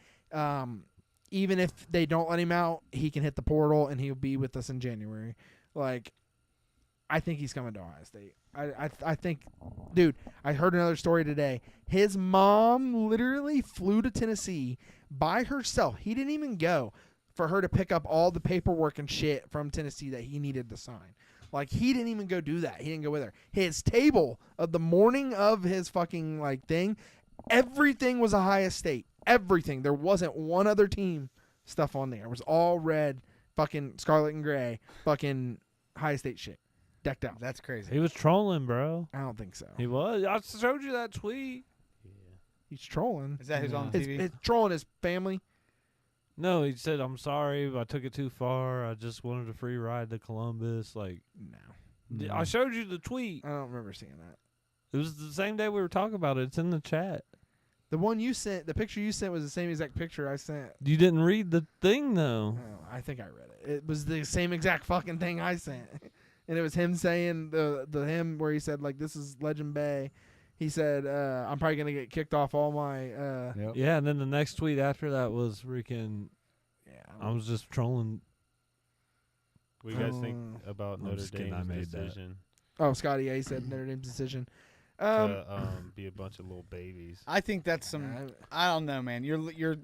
even if they don't let him out, he can hit the portal and he'll be with us in January. Like, I think he's coming to Ohio State. I think, dude, I heard another story today. His mom literally flew to Tennessee by herself. He didn't even go for her to pick up all the paperwork and shit from Tennessee that he needed to sign. Like, he didn't even go do that. He didn't go with her. His table of the morning of his fucking, like, thing, everything was Ohio State. Everything. There wasn't one other team stuff on there. It was all red, fucking scarlet and gray, fucking Ohio State shit. Decked out. That's crazy. He was trolling, bro. I don't think so. He was. I showed you that tweet. He's trolling. Is that who's on It's, TV? it's trolling his family. No, he said, "I'm sorry, I took it too far. I just wanted a free ride to Columbus." Like, No. I showed you the tweet. I don't remember seeing that. It was the same day we were talking about it. It's in the chat. The one you sent, the picture you sent was the same exact picture I sent. You didn't read the thing though. Oh, I think I read it. It was the same exact fucking thing I sent. And it was him saying the him where he said, like, this is Legend Bay. He said, I'm probably going to get kicked off all my Yeah, and then the next tweet after that was freaking. Yeah, I was just trolling. What do you guys think about I'm Notre just kidding, I Dame's made that. decision Oh, Scotty, yeah, he said Notre Dame's decision. to be a bunch of little babies? I think that's some. I don't know, man. You're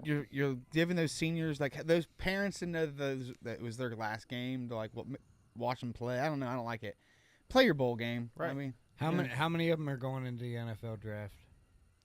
giving those seniors, like, those parents to know that it was their last game to, like, watch them play. I don't know. I don't like it. Play your bowl game. Right. I mean, How many of them are going into the NFL draft?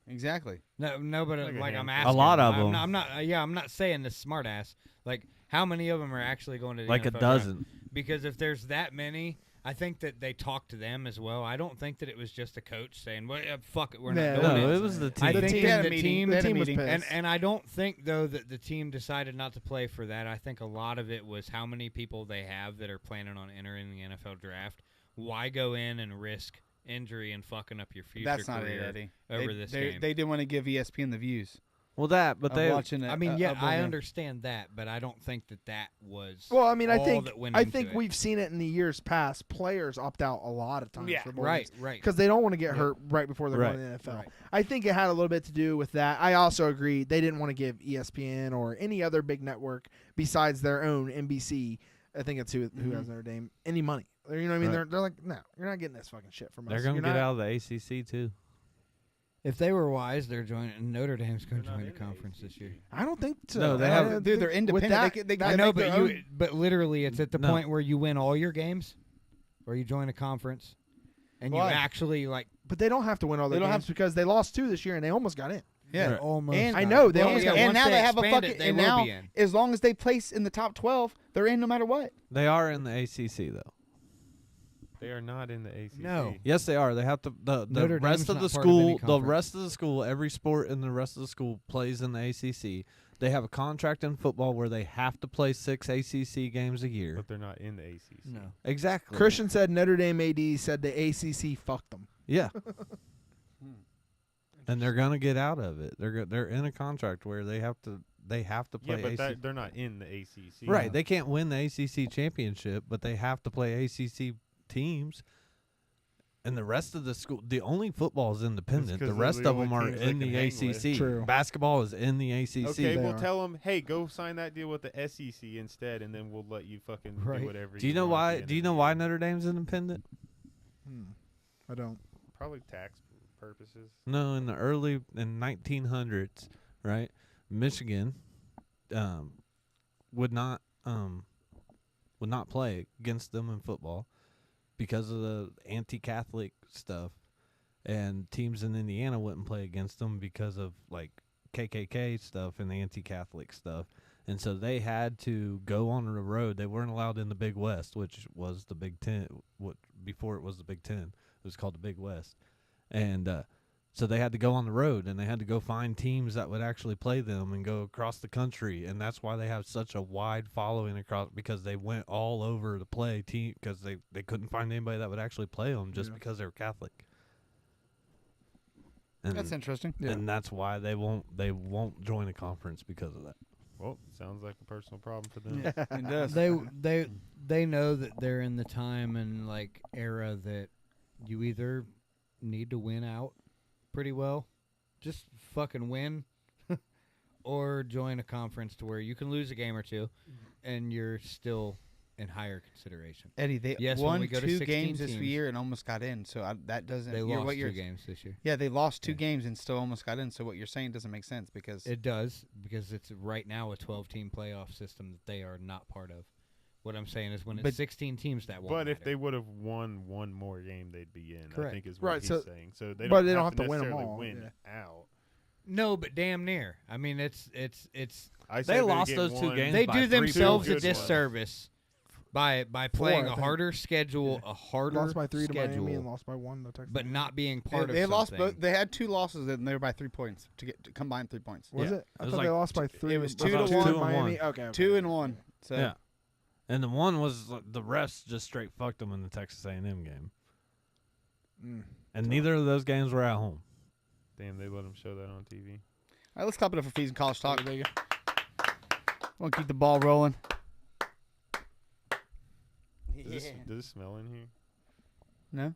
exactly. No, but Like a like I'm handful. asking. A lot of I'm them. not, I'm not. Yeah, I'm not saying this smart ass. Like, how many of them are actually going to the Like a NFL draft? dozen. Because if there's that many, I think that they talked to them as well. I don't think that it was just a coach saying, "Well, fuck it, we're Yeah, not doing No, it." it was the team. I The think team that had a the meeting. team, They had a was meeting. pissed. and I don't think though that the team decided not to play for that. I think a lot of it was how many people they have that are planning on entering the NFL draft. Why go in and risk injury and fucking up your future That's not it, career Eddie. over this game? They didn't want to give ESPN the views. Well, that, but of they. watching it. I mean, yeah, I understand that, but I don't think that was. Well, I mean, I all think that went I into think it. we've seen it in the years past. Players opt out a lot of times Yeah, for bowl right, right. because they don't want to get hurt right before they're Right. going to the NFL. Right. I think it had a little bit to do with that. I also agree they didn't want to give ESPN or any other big network besides their own NBC. I think it's who has Notre Dame any money. You know what I mean? Right. They're like, no, you're not getting this fucking shit from us. They're gonna You're get not- out of the ACC too. If they were wise, they're joining. Notre Dame's going to They're not join the in the conference this year. I don't think so. No, they I have- don't Dude, they're think- with independent. that- They I make know, their but own- but literally, it's at the No. point where you win all your games, or you join a conference, and Why? you actually like. But they don't have to win all their They don't games because they lost 2 this year and they almost got in. Yeah. Right. Almost. And- I know, they Well, almost yeah, got and once now they have a expand fucking. it, they And will now, be in. as long as they place in the top 12, they're in no matter what. They are in the ACC though. They are not in the ACC. No. Yes, they are. They have to. The Notre rest Dame's of the not part of any school, the conference. rest of the school, every sport in the rest of the school plays in the ACC. They have a contract in football where they have to play 6 ACC games a year. But they're not in the ACC. No. Exactly. Christian said Notre Dame AD said the ACC fucked them. Yeah. And they're gonna get out of it. They're in a contract where they have to Yeah, play but ACC. they're not in the ACC. Right. They can't win the ACC championship, but they have to play ACC teams. And the rest of the school, the only football is independent. 'cause The they're rest the of them only are teams they in the can hang with. ACC. True. Basketball is in the ACC. Okay, They we'll are. tell them, hey, go sign that deal with the SEC instead, and then we'll let you fucking Right. do whatever. Do you know want at why? the end Do you of know the why year. Notre Dame's independent? I don't. Probably tax purposes. No, in 1900s, right? Michigan would not play against them in football because of the anti-Catholic stuff, and teams in Indiana wouldn't play against them because of like KKK stuff and the anti-Catholic stuff. And so they had to go on the road. They weren't allowed in the Big West, which was the Big Ten. Before it was the Big Ten, it was called the Big West. And So they had to go on the road, and they had to go find teams that would actually play them and go across the country. And that's why they have such a wide following across, because they went all over to play team, because they couldn't find anybody that would actually play them just because they were Catholic. And, That's interesting. and that's why they won't join a conference because of that. Well, sounds like a personal problem for them. It does. They know that they're in the time and like era that you either need to win out pretty well, just fucking win, or join a conference to where you can lose a game or two, and you're still in higher consideration. Eddie, they Yes, when won we go to 2 16 games this teams. year and almost got in. So that doesn't. They you're, lost what 2 you're, games this year. Yeah, they lost 2 games and still almost got in. So what you're saying doesn't make sense because It does, because it's right now a 12-team playoff system that they are not part of. What I'm saying is when it's But- 16 teams, that won't But if matter. they would have won one more game, they'd be in. Correct. I think is what Right, he's so- saying. So they but don't they don't have to have to win 'em necessarily all, win out. No, but damn near. I mean, it's I They said lost get those 2 one- games. they by do 3 themselves a good ones. disservice by playing I a think. harder schedule, a harder Lost by 3 to schedule, Miami and lost by 1 to Texas. but not being they, part they of lost. something. Both, they had 2 losses and they were by 3 points to get to combine 3 points. Was Yeah. it? I It was thought they like lost by 3. it was I 2 thought to 2 1. to Miami. Okay. 2 and 1. So Yeah. And the one was the refs just straight fucked them in the Texas A&M game. And neither of those games were at home. Damn, they let them show that on TV. all right, let's clap it up for Fees and College Talk. There you go. We'll keep the ball rolling. Does it smell in here? No?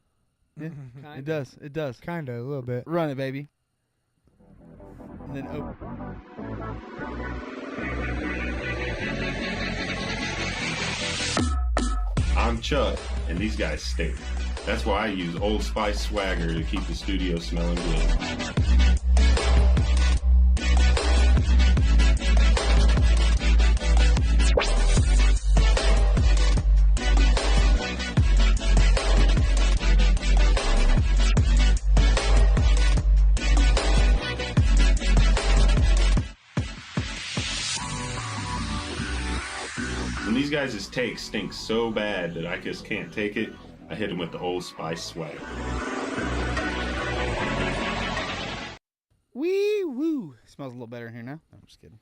Yeah, it does. It does. Kind of, a little bit. Run it, baby. And then open. I'm Chuck, and these guys stink. That's why I use Old Spice Swagger to keep the studio smelling good. When these guys' takes stink so bad that I just can't take it, I hit them with the Old Spice Swagger. Wee woo. Smells a little better in here now. No, I'm just kidding.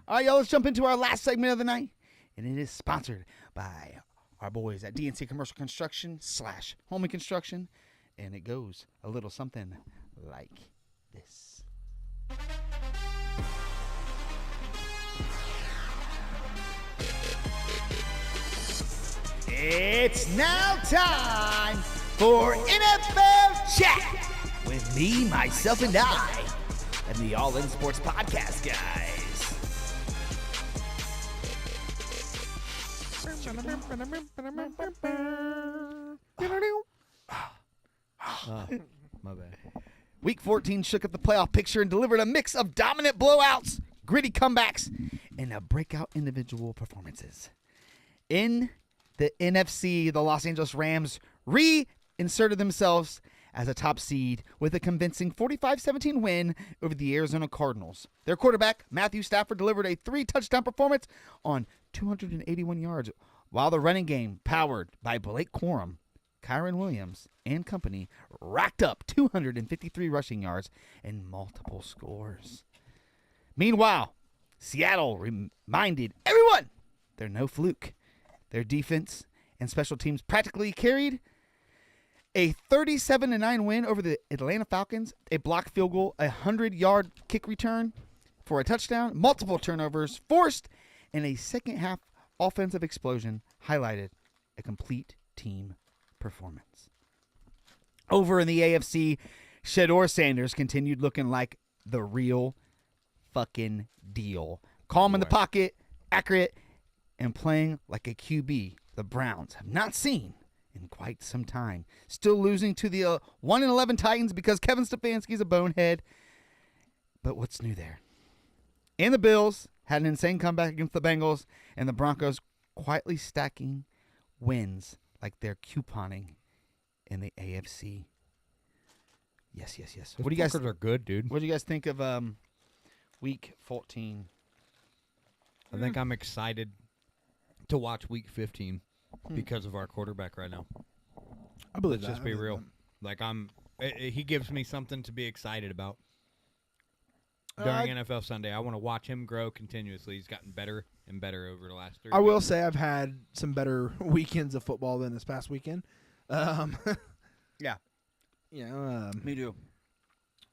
All right, y'all, let's jump into our last segment of the night. And it is sponsored by our boys at DNC Commercial Construction / Homey Construction. And it goes a little something like this. It's now time for NFL Chat with me, myself, and I, and the All In Sports Podcast guys. My bad. Week 14 shook up the playoff picture and delivered a mix of dominant blowouts, gritty comebacks, and breakout individual performances. In the NFC, the Los Angeles Rams reinserted themselves as a top seed with a convincing 45-17 win over the Arizona Cardinals. Their quarterback, Matthew Stafford, delivered a 3-touchdown performance on 281 yards, while the running game, powered by Blake Corum, Kyron Williams, and company, racked up 253 rushing yards and multiple scores. Meanwhile, Seattle reminded everyone they're no fluke. Their defense and special teams practically carried a 37-9 win over the Atlanta Falcons, a blocked field goal, a 100-yard kick return for a touchdown, multiple turnovers forced, and a second-half offensive explosion highlighted a complete team performance. Over in the AFC, Shedeur Sanders continued looking like the real fucking deal. Calm in the pocket, accurate, and playing like a QB the Browns have not seen in quite some time. Still losing to the 1-11 Titans because Kevin Stefanski's a bonehead. But what's new there? And the Bills had an insane comeback against the Bengals, and the Broncos quietly stacking wins like they're couponing in the AFC. Yes. What do you guys? Are good, dude. What do you guys think of Week 14? I think I'm excited to watch Week 15 because of our quarterback right now. I believe Let's just be real. Like I'm He gives me something to be excited about during NFL Sunday. I want to watch him grow continuously. He's gotten better and better over the last 3 I will weeks. say I've had some better weekends of football than this past weekend. Yeah. Me too.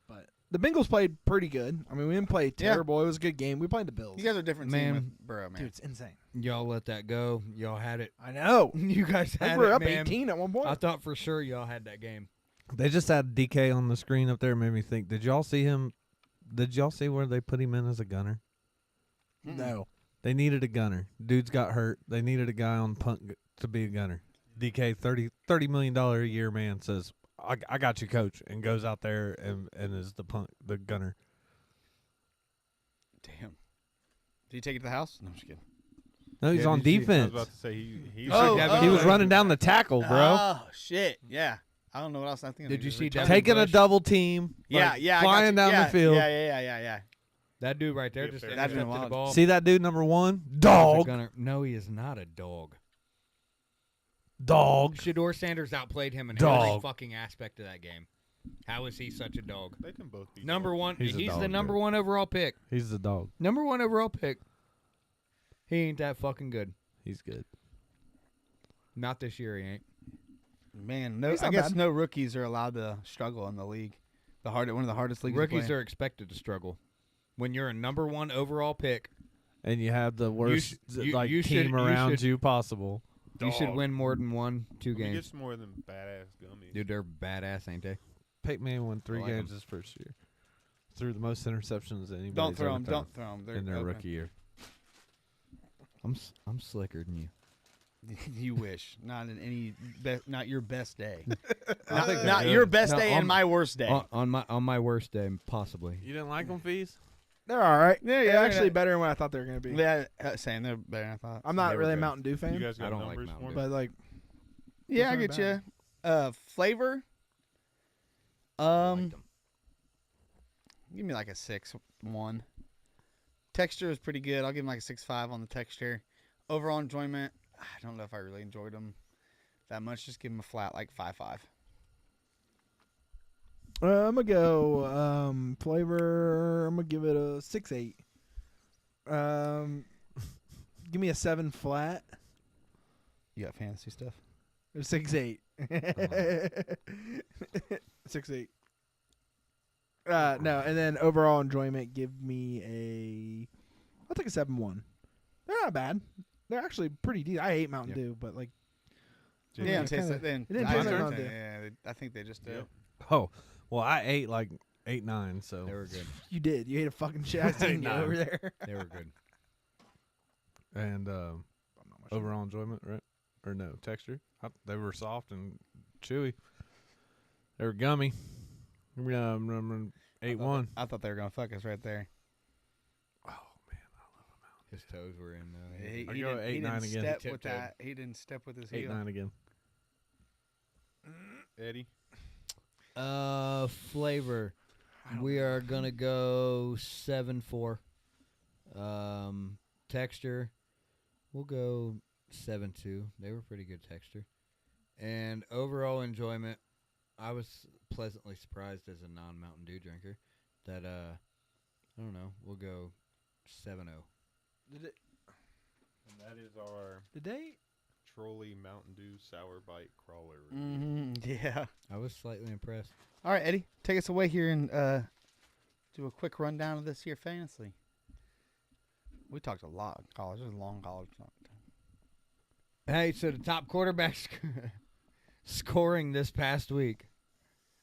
But the Bengals played pretty good. I mean, we didn't play terrible. It was a good game. We played the Bills. You guys are a different team with Burrow, man. Dude, it's insane. Y'all let that go. Y'all had it. I know. You guys I had think we were it, up man. 18 at one point. I thought for sure y'all had that game. They just had DK on the screen up there. Made me think. Did y'all see him? Did y'all see where they put him in as a gunner? No. They needed a gunner. Dude's got hurt. They needed a guy on punt to be a gunner. DK, $30 million a year man says, I got you, coach, and goes out there and is the gunner. Damn. Did you take it to the house? No, I'm just kidding. No, he's Yeah, on did you see- I was defense. about to say he he was running down the tackle, bro. Oh, shit. Yeah. I don't know what else I think. Did you see Devin Taking a Bush? double team. Yeah, like, yeah. I got flying you. down Yeah, the field. Yeah. That dude right there Yeah, just fair. That'd been intercepted the wild. ball. See that dude number one? He's a Dog. gunner. No, he is not a dog. Dog. Shador Sanders outplayed him in Dog. every fucking aspect of that game. How is he such a dog? They can both be Number dogs. one. He's He's, a dog, the number dude. one overall pick. He's the dog. Number one overall pick. He ain't that fucking good. He's good. Not this year, he ain't. Man, no. He's I not guess bad. no rookies are allowed to struggle in the league. One of the hardest leagues. Rookies are expected to struggle. When you're a number one overall pick, And you have the worst you team should- around you possible. you should Dog. win more than 2 He games. gets more than badass gummies. Dude, they're badass, ain't they? Peyton Manning won 3 I like games him. his first year. Threw the most interceptions that anybody's Don't throw ever them. thrown Don't throw them. They're in their open. rookie year. I'm slicker than you. You wish. Not in any. Not your best day. I think they're not good. your best No, day and my worst day. On my worst day, possibly. You didn't like them, Fees? They're all right. Yeah, They're yeah, actually yeah. better than what I thought they were going to be. Yeah, saying they're better than I thought. I'm not They were really a good. Mountain Dew fan, You guys got I don't like numbers Mountain for Dew. me? but like, Yeah, I Those get aren't you. Flavor. I liked 'em. Give me like a 6-1. Texture is pretty good. I'll give him like a 6.5 on the texture. Overall enjoyment, I don't know if I really enjoyed them that much. Just give him a flat like 5.5. I'm going to go flavor. I'm going to give it a 6.8. Give me a 7 flat. You got fantasy stuff? Or 6.8. 6.8. No, and then overall enjoyment, give me I'll take a 7.1. They're not bad. They're actually pretty decent. I hate Mountain Dew, but like, Did Yeah, you- it tastes kinda- like then. it didn't I taste like understand. Mountain Dew. Yeah, I think they just did. Yep. Oh, well, I ate like 8, 9, so. They were good. you did. You ate a fucking shit. I seen you No. over there. They were good. And overall enjoyment, right? Or no, texture. They were soft and chewy. They were gummy. 8-1. I thought they were gonna fuck us right there. His toes were in. He, I he go didn't, 8, he 9 didn't again. step He with tiptoed. that. He didn't step with his 8, heel. 9 again. Eddie. Flavor. We are gonna go 7.4. Texture. We'll go 7.2. They were pretty good texture. And overall enjoyment. I was pleasantly surprised as a non-Mountain Dew drinker that I don't know. We'll go 7.0. And that is our Did they? Trolley Mountain Dew Sour Bite Crawler. Yeah. I was slightly impressed. All right, Eddie, take us away here and do a quick rundown of this here fantasy. We talked a lot of college. This is a long college talk. Hey, so the top quarterbacks scoring this past week.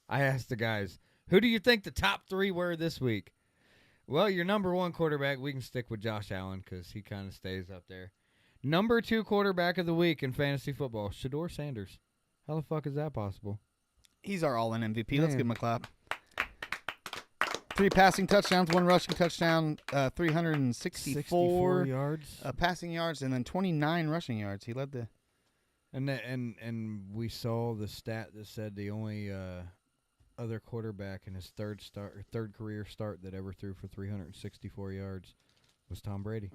I asked the guys, who do you think the top 3 were this week? Well, your number 1 quarterback, we can stick with Josh Allen because he kind of stays up there. Number 2 quarterback of the week in fantasy football, Shador Sanders. How the fuck is that possible? He's our all-in MVP. Let's Man. give him a clap. 3 passing touchdowns, 1 rushing touchdown, 364 yards. passing yards, and then 29 rushing yards. He led the. And we saw the stat that said the only other quarterback in his third career start that ever threw for 364 yards was Tom Brady.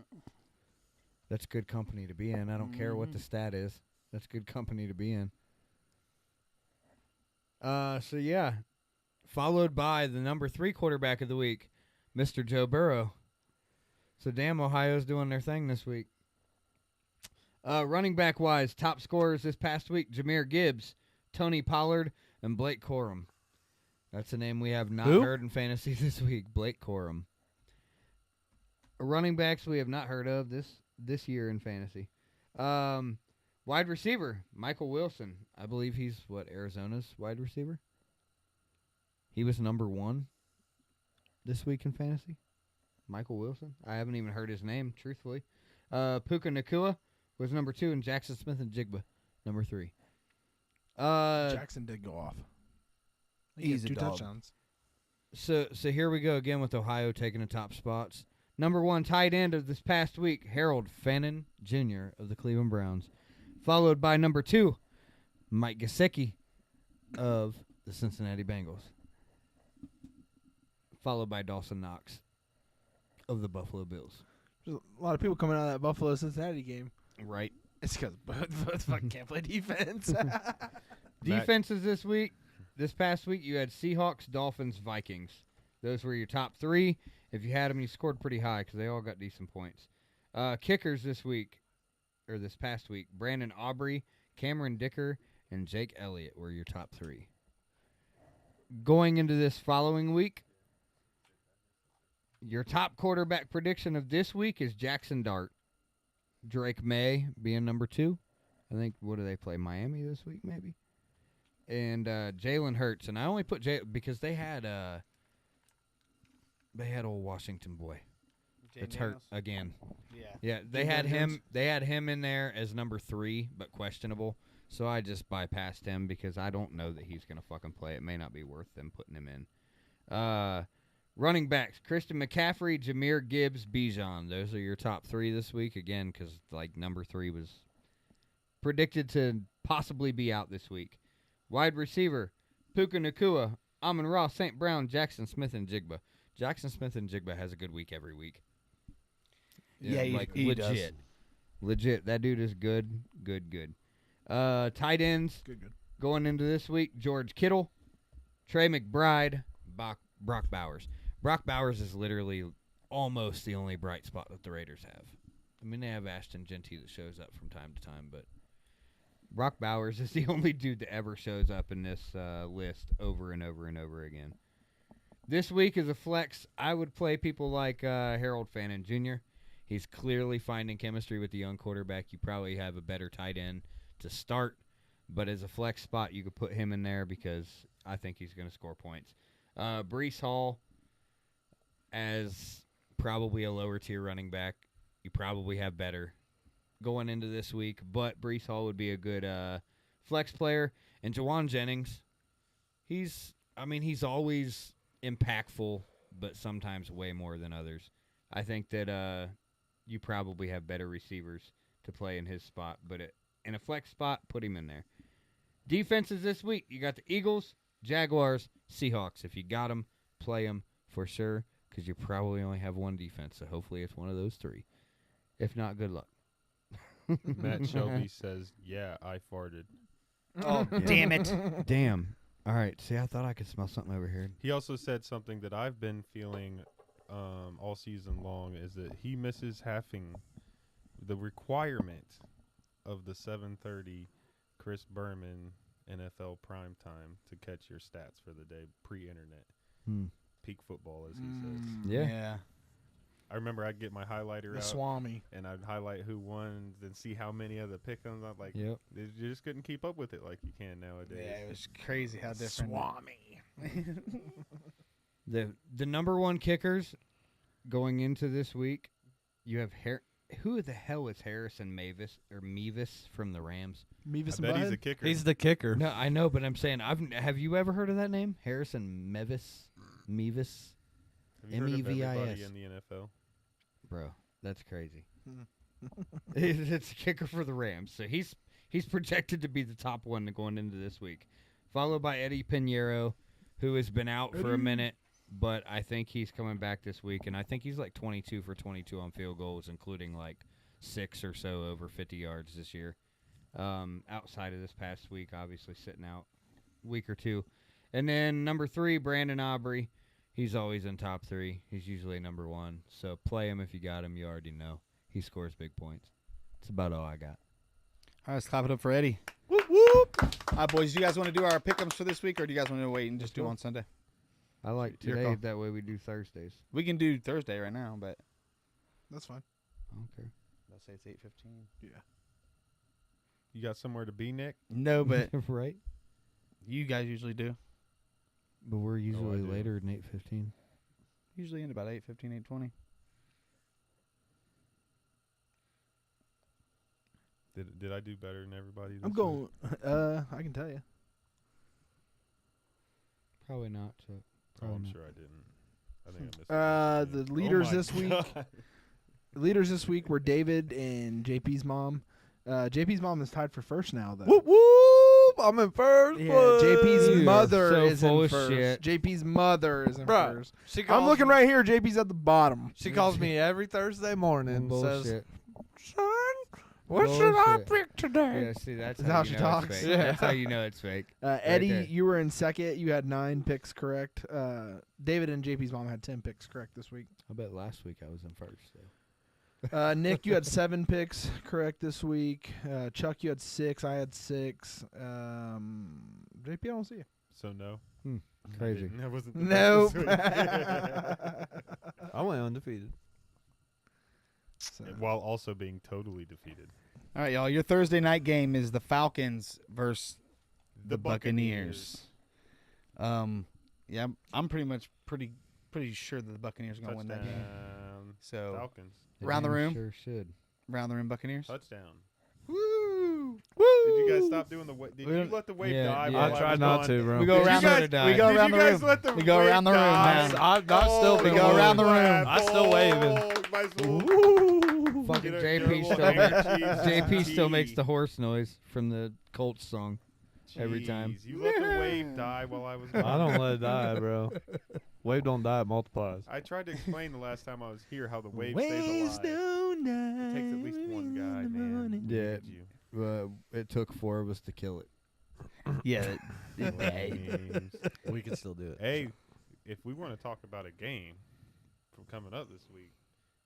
That's good company to be in. I don't care what the stat is. That's good company to be in. So yeah, followed by the number 3 quarterback of the week, Mr. Joe Burrow. So damn, Ohio's doing their thing this week. Running back wise, top scorers this past week: Jahmyr Gibbs, Tony Pollard, and Blake Corum. That's a name we have not heard in fantasy this week. Blake Corum. Running backs we have not heard of this year in fantasy. Wide receiver, Michael Wilson. I believe he's Arizona's wide receiver. He was number 1 this week in fantasy. Michael Wilson. I haven't even heard his name, truthfully. Puka Nakua was number 2, and Jackson Smith and Jigba, number 3. Jackson did go off. He's a 2 dog. touchdowns. So here we go again with Ohio taking the top spots. Number 1 tight end of this past week, Harold Fannin Jr. of the Cleveland Browns. Followed by number 2, Mike Gesicki of the Cincinnati Bengals. Followed by Dawson Knox of the Buffalo Bills. There's a lot of people coming out of that Buffalo-Cincinnati game. Right. It's because both fucking can't play defense. Defenses this past week, you had Seahawks, Dolphins, Vikings. Those were your top 3. If you had them, you scored pretty high because they all got decent points. Kickers this past week, Brandon Aubrey, Cameron Dicker, and Jake Elliott were your top 3. Going into this following week, your top quarterback prediction of this week is Jackson Dart. Drake May being number 2. I think, what do they play, Miami this week maybe? And Jalen Hurts. And I only put because they had old Washington boy. It's hurt again. Yeah, they had him. They had him in there as number 3, but questionable. So I just bypassed him because I don't know that he's gonna fucking play. It may not be worth them putting him in. Running backs: Christian McCaffrey, Jahmyr Gibbs, Bijan. Those are your top 3 this week again, because number 3 was predicted to possibly be out this week. Wide receiver: Puka Nakua, Amon-Ra, St. Brown, Jackson Smith, and Jigba. Jackson Smith and Jigba has a good week every week. Yeah, he legit. does. Legit. That dude is good. Tight ends. Good. Going into this week, George Kittle, Trey McBride, Brock Bowers. Brock Bowers is literally almost the only bright spot that the Raiders have. I mean, they have Ashton Genty that shows up from time to time, but Brock Bowers is the only dude that ever shows up in this list over and over and over again. This week as a flex, I would play people like Harold Fannin Jr. He's clearly finding chemistry with the young quarterback. You probably have a better tight end to start, but as a flex spot, you could put him in there because I think he's going to score points. Breece Hall as probably a lower tier running back. You probably have better going into this week, but Breece Hall would be a good flex player. And Jawan Jennings, he's always impactful, but sometimes way more than others. I think that you probably have better receivers to play in his spot, but in a flex spot, put him in there. Defenses this week, you got the Eagles, Jaguars, Seahawks. If you got them, play them for sure, because you probably only have one defense, so hopefully it's one of those 3. If not, good luck. Matt Shelby says, "Yeah, I farted." Oh, damn it. Damn. All right. See, I thought I could smell something over here. He also said something that I've been feeling all season long is that he misses having the requirement of the 7:30 Chris Berman NFL primetime to catch your stats for the day pre-internet. Peak football, as he says. Yeah. I remember I'd get my highlighter The out Swami. and I'd highlight who won, then see how many of the pick-ems. I'm like, Yep. you just couldn't keep up with it like you can nowadays. Yeah, it was crazy how different. Swami. The number 1 kickers going into this week, you have who the hell is Harrison Mevis from the Rams? Mevis I and bet he's a Butthead? kicker. He's the kicker. No, I know, but I'm saying, have you ever heard of that name? Harrison Mevis? Have you heard of everybody M-E-V-I-S. in the NFL? Bro, that's crazy. It's a kicker for the Rams, so he's projected to be the top one going into this week, followed by Eddie Pinheiro, who has been out for a minute, but I think he's coming back this week, and I think he's like 22 for 22 on field goals, including like 6 or so over 50 yards this year. Outside of this past week, obviously sitting out a week or 2. And then number 3, Brandon Aubrey. He's always in top 3. He's usually number 1. So play him if you got him. You already know. He scores big points. That's about all I got. All right, let's clap it up for Eddie. Whoop, whoop. All right, boys, do you guys want to do our pick'ems for this week, or do you guys want to wait and just do it on Sunday? I like Your today. call. That way we do Thursdays. We can do Thursday right now, but That's fine. Okay. let's say it's 8:15. Yeah. You got somewhere to be, Nick? No, but right. you guys usually do. But we're usually do. later than 8:15. Usually in about 8:15, 8:20. Did I do better than everybody? I'm this going. week? I can tell you. Probably not. So Oh, probably I'm not. sure I didn't. I think I missed it. The leaders my this week. God. The leaders this week were David and JP's mom. JP's mom is tied for first now, though. Whoop whoop! I'm in first. Yeah, place. JP's mother So is full in of first. shit. JP's mother is in Bruh, first. She I'm calls looking me, right here. JP's at the bottom. She calls me every Thursday morning and says, Bullshit. "Son, what should I Bullshit. pick today?" Yeah, see, that's Is how, how you she know talks? It's fake. Yeah. That's how you know it's fake. Eddie, there. you were in second. You had 9 picks correct. David and JP's mom had 10 picks correct this week. I bet last week I was in first. So. Nick, you had 7 picks correct this week. Chuck, you had 6. I had 6. JP, I don't see you. So no. Crazy. That wasn't the Nope. pick this week. I went undefeated. While also being totally defeated. All right, y'all. Your Thursday night game is the Falcons versus the Buccaneers. Yeah, I'm pretty sure that the Buccaneers are going to win that game. Touchdown. So Falcons. Around the Damn room? Sure should. round the room Buccaneers. Touchdown. Woo! Did you guys stop doing the wave? Did you let the wave Yeah, die? yeah. while I tried was not gone? to, bro. We go Did around you the guys- we go did around you the guys room. let the We go wave around the room, die? man. I'm not still We been go waving. around the room. I still waving. Might as well Fucking get a JP little still ham makes, and cheese JP still makes tea. the horse noise from the Colts song every time. Jeez, you let the wave die while I was gone. I don't let it die, bro. Wave don't die, it multiplies. I tried to explain the last time I was here how the wave stays alive. It takes at least one guy, man. We Yeah. need you. It took 4 of us to kill it. Yeah. Flames. We can still do it. Hey, if we want to talk about a game from coming up this week,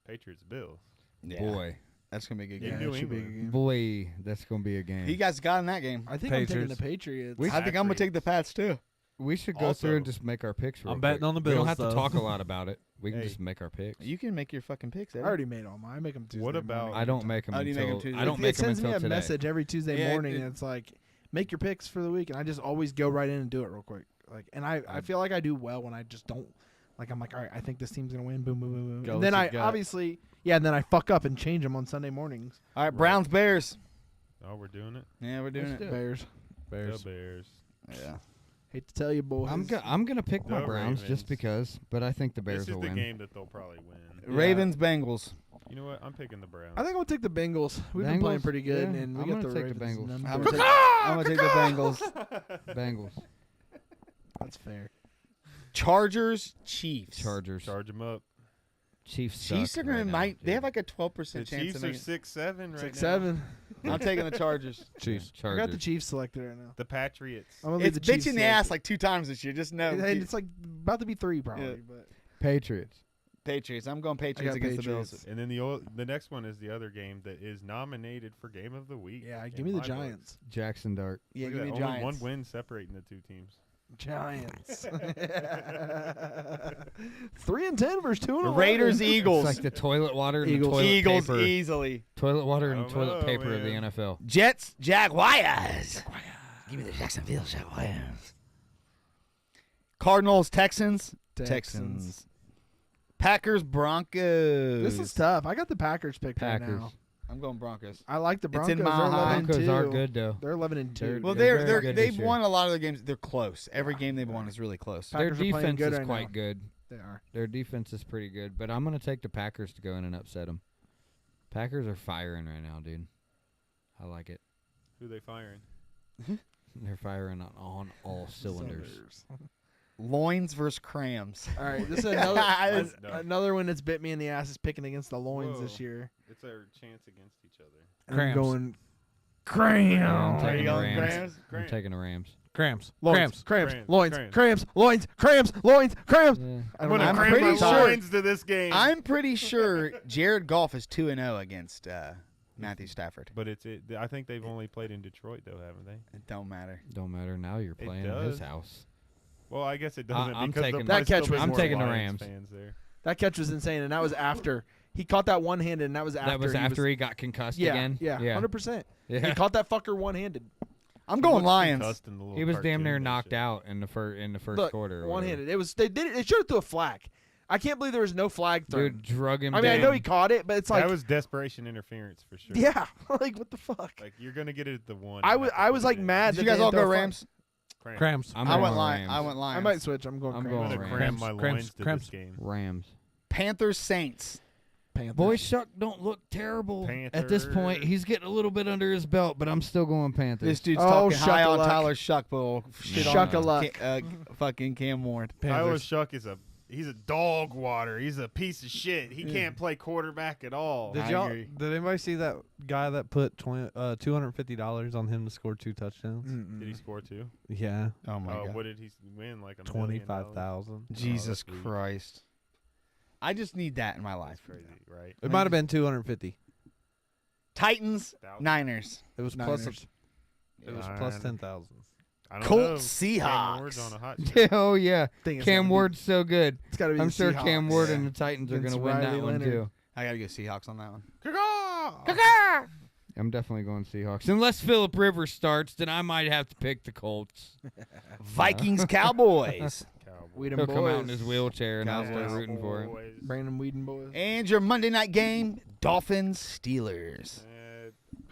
Patriots Bills. Yeah. Boy, That's gonna be a good In game. New it should be a England. good game. boy, that's gonna be a game. You guys got in that game. I think I'm taking Patriots. the Patriots. I think I'm gonna take the Pats too. We should go Also- through and just make our picks. Real I'm betting quick. on the We don't Bills, have to though. talk a lot about it. We can Hey. just make our picks. You can make your fucking picks. I Eddie. already made all mine. I make them Tuesday. What about- morning. I don't make them How do you make 'em until Tuesday? I don't It make them sends me until a today. message every Tuesday Yeah, morning, it- and it's like, make your picks for the week, and I just always go right in and do it real quick. Like, and I feel like I do well when I just don't. Like, I'm like, all right, I think this team's gonna win. Boom, boom, boom, boom. Go And with then your I gut. obviously, and then I fuck up and change them on Sunday mornings. All right, Browns Bears. Oh, we're doing it. Yeah, we're doing Let's it. do Bears. Bears. The Bears. Yeah. Hate to tell you, boys. I'm gonna pick my The Browns Ravens. just because, but I think the Bears This is will the win. game that they'll probably win. Ravens Bengals. You know what? I'm picking the Browns. I think I'll take the Bengals. We've been playing Bengals? pretty good, Yeah, and we I'm got gonna the take the Ravens. Bengals. and I'm them. gonna take the Bengals. Bengals, That's fair. Chargers Chiefs. Chargers, Charge them up. Chiefs. Chiefs suck are gonna right now, They have dude. like a The 12% chance. Chiefs of are making- 6-7 right 6-7. now. I'm taking the Chargers. Chiefs. I got the Chargers. Chiefs selected right now. The Patriots. I'm gonna leave It's the Chiefs bitch in the ass selected. like 2 times this year. Just know. And it's like about to be 3 probably, Yeah. but Patriots. Patriots. I'm going Patriots got against Patriots. the Bills. And then the next one is the other game that is nominated for Game of the Week. yeah, in give me the my books. Giants. Jackson Dart. Yeah, Look give at me that, only Giants. one win separating the two teams. Giants. 3-10 versus 2-11. The Raiders It's Eagles. like the toilet water and Eagles. the toilet Eagles paper. easily. Toilet water I and don't toilet know, paper of the man. NFL. Jets Jaguars. Give me the Jacksonville Jaguars. Cardinals Texans. Texans. Packers Broncos. This is tough. I got the Packers picked right Packers. now. I'm going Broncos. I like the It's Broncos. in Mile They're High. 11 Broncos and are 2. good though. They're 11 and 2. Well, They're very they're good this they've year. won a lot of the games. They're close. Every game they've won is really close. Their Packers are playing defense good is right quite now. good. They are. Their defense is pretty good, but I'm gonna take the Packers to go in and upset them. Packers are firing right now, dude. I like it. Who they firing? They're firing on all cylinders. Loins versus Crams. All right, this is another one that's bit me in the ass is picking against the Loins this Whoa. year. It's our chance against each other. And I'm Crams. going Yeah, I'm Crams. taking the going Rams. Rams? I'm taking the Rams. Cramps. Loins, Cramps. cramps, loins, Cramps. cramps, loins, cramps, loins, cramps. Yeah. I I'm don't gonna know. cram pretty my sure- loins to this game. I'm pretty sure Jared Goff is 2-0 against Matthew Stafford. But I think they've only played in Detroit though, haven't they? It don't matter. Don't matter. Now you're It playing at his does. house. Well, I guess it doesn't I'm because taking- there'll That catch still be was- I'm more taking the Lions Rams. fans there. That catch was insane, and that was after he caught that one-handed, and that was after. That was he after he got concussed yeah, again. Yeah, 100%. He Yeah. caught that fucker one-handed. I'm going Looks Lions. concussed in the little He was damn cartoon near and knocked shit. out in the first Look, quarter. or one-handed. whatever. It was. They did it. They should have threw a flag. I can't believe there was no flag thrown. Dude drug him I mean, down. I know he caught it, but it's like, That was desperation interference for sure. yeah, like what the fuck? Like you're gonna get it at the one. I you was have to I put was it like in. mad. Did that you guys they all didn't go throw a flag. Rams? Cramps. I'm I going went Rams. I went Lions. I might switch. I'm going. I'm Cramps. I'm going gonna Rams. cram my Cramps, loins to cramps. this game. Rams. Panthers Saints. Panthers. Boy, Shuck don't look terrible at this point. He's getting a little bit under his belt, but I'm still going Panthers. This dude's Oh, talking high on shuck-a-luck. Tyler Shuck, but shit on Shuck-a-luck. fucking Cam Ward. Tyler Shuck is he's a dog water. He's a piece of shit. He can't play quarterback at all. Did Did anybody see that guy that put $250 on him to score 2 touchdowns? Did he score 2? Yeah, Oh my god. What did he win? Like $1 million? 25,000. Jesus that's weak. Christ. I just need that in my life. That's crazy, right? It might have been 250. Titans, Thousand. Niners. It was Niners. plus. It was plus Nine. 10,000. I don't Colts, know. Cam Ward's Seahawks. on a hot streak. Oh yeah, Think it's Cam gonna be- Ward's so good. It's got to be. I'm the sure Seahawks. Cam Ward Yeah. and the Titans are going Against to win Riley that one Leonard. too. I gotta go Seahawks on that one. Caw-caw! I'm definitely going Seahawks. Unless Phillip Rivers starts, then I might have to pick the Colts. Vikings, Cowboys. Cowboys. Weed He'll and come out in boys. his wheelchair, and I'll start Cowboys. rooting for him. Boys. Brandon Whedon boys. And your Monday night game, Dolphins, Steelers.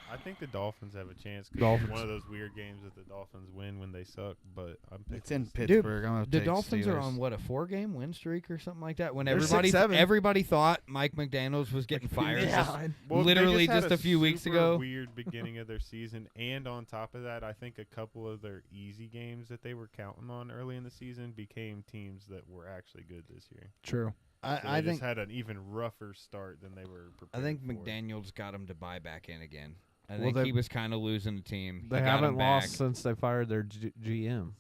I think the Dolphins have a chance. 'Cause it's Dolphins. one of those weird games that the Dolphins win when they suck, but I'm picking It's in the Steelers. Pittsburgh. I'm gonna The take Dolphins are Steelers. on what, a 4-game win streak or something like that? When They're everybody 6-7. everybody thought Mike McDaniels was getting fired. Yeah. Well, they literally had just a few weeks super ago. Weird beginning of their season, and on top of that, I think a couple of their easy games that they were counting on early in the season became teams that were actually good this year. True. So I they think just had an even rougher start than they were I prepared think for. McDaniels got him to buy back in again. I Well, think they- he was kind of losing the team. They He got haven't him lost back. since they fired their GM.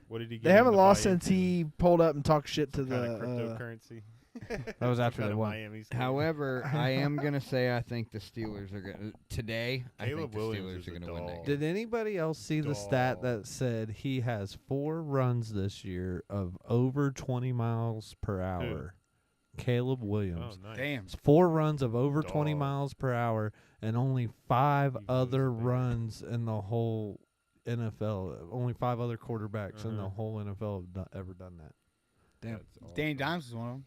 What did he? Get They him haven't to lost buy since into? he pulled up and talked shit to Some kind the. of cryptocurrency. That was after Some they kind of won. Miami story. However, I am gonna say I think the Steelers are gonna today. I Caleb think the Williams is Steelers are a gonna win that dog. game. Did anybody else see the stat Dog. that said he has 4 runs this year of over 20 miles per hour? Caleb Oh, Williams. nice. Damn. It's 4 runs of over 20 Dog. miles per hour and only 5 He moves other it, baby. runs in the whole NFL. Only 5 other quarterbacks in the Uh-huh. whole NFL have ever done that. Damn. That's awesome. Danny Dimes was one of them.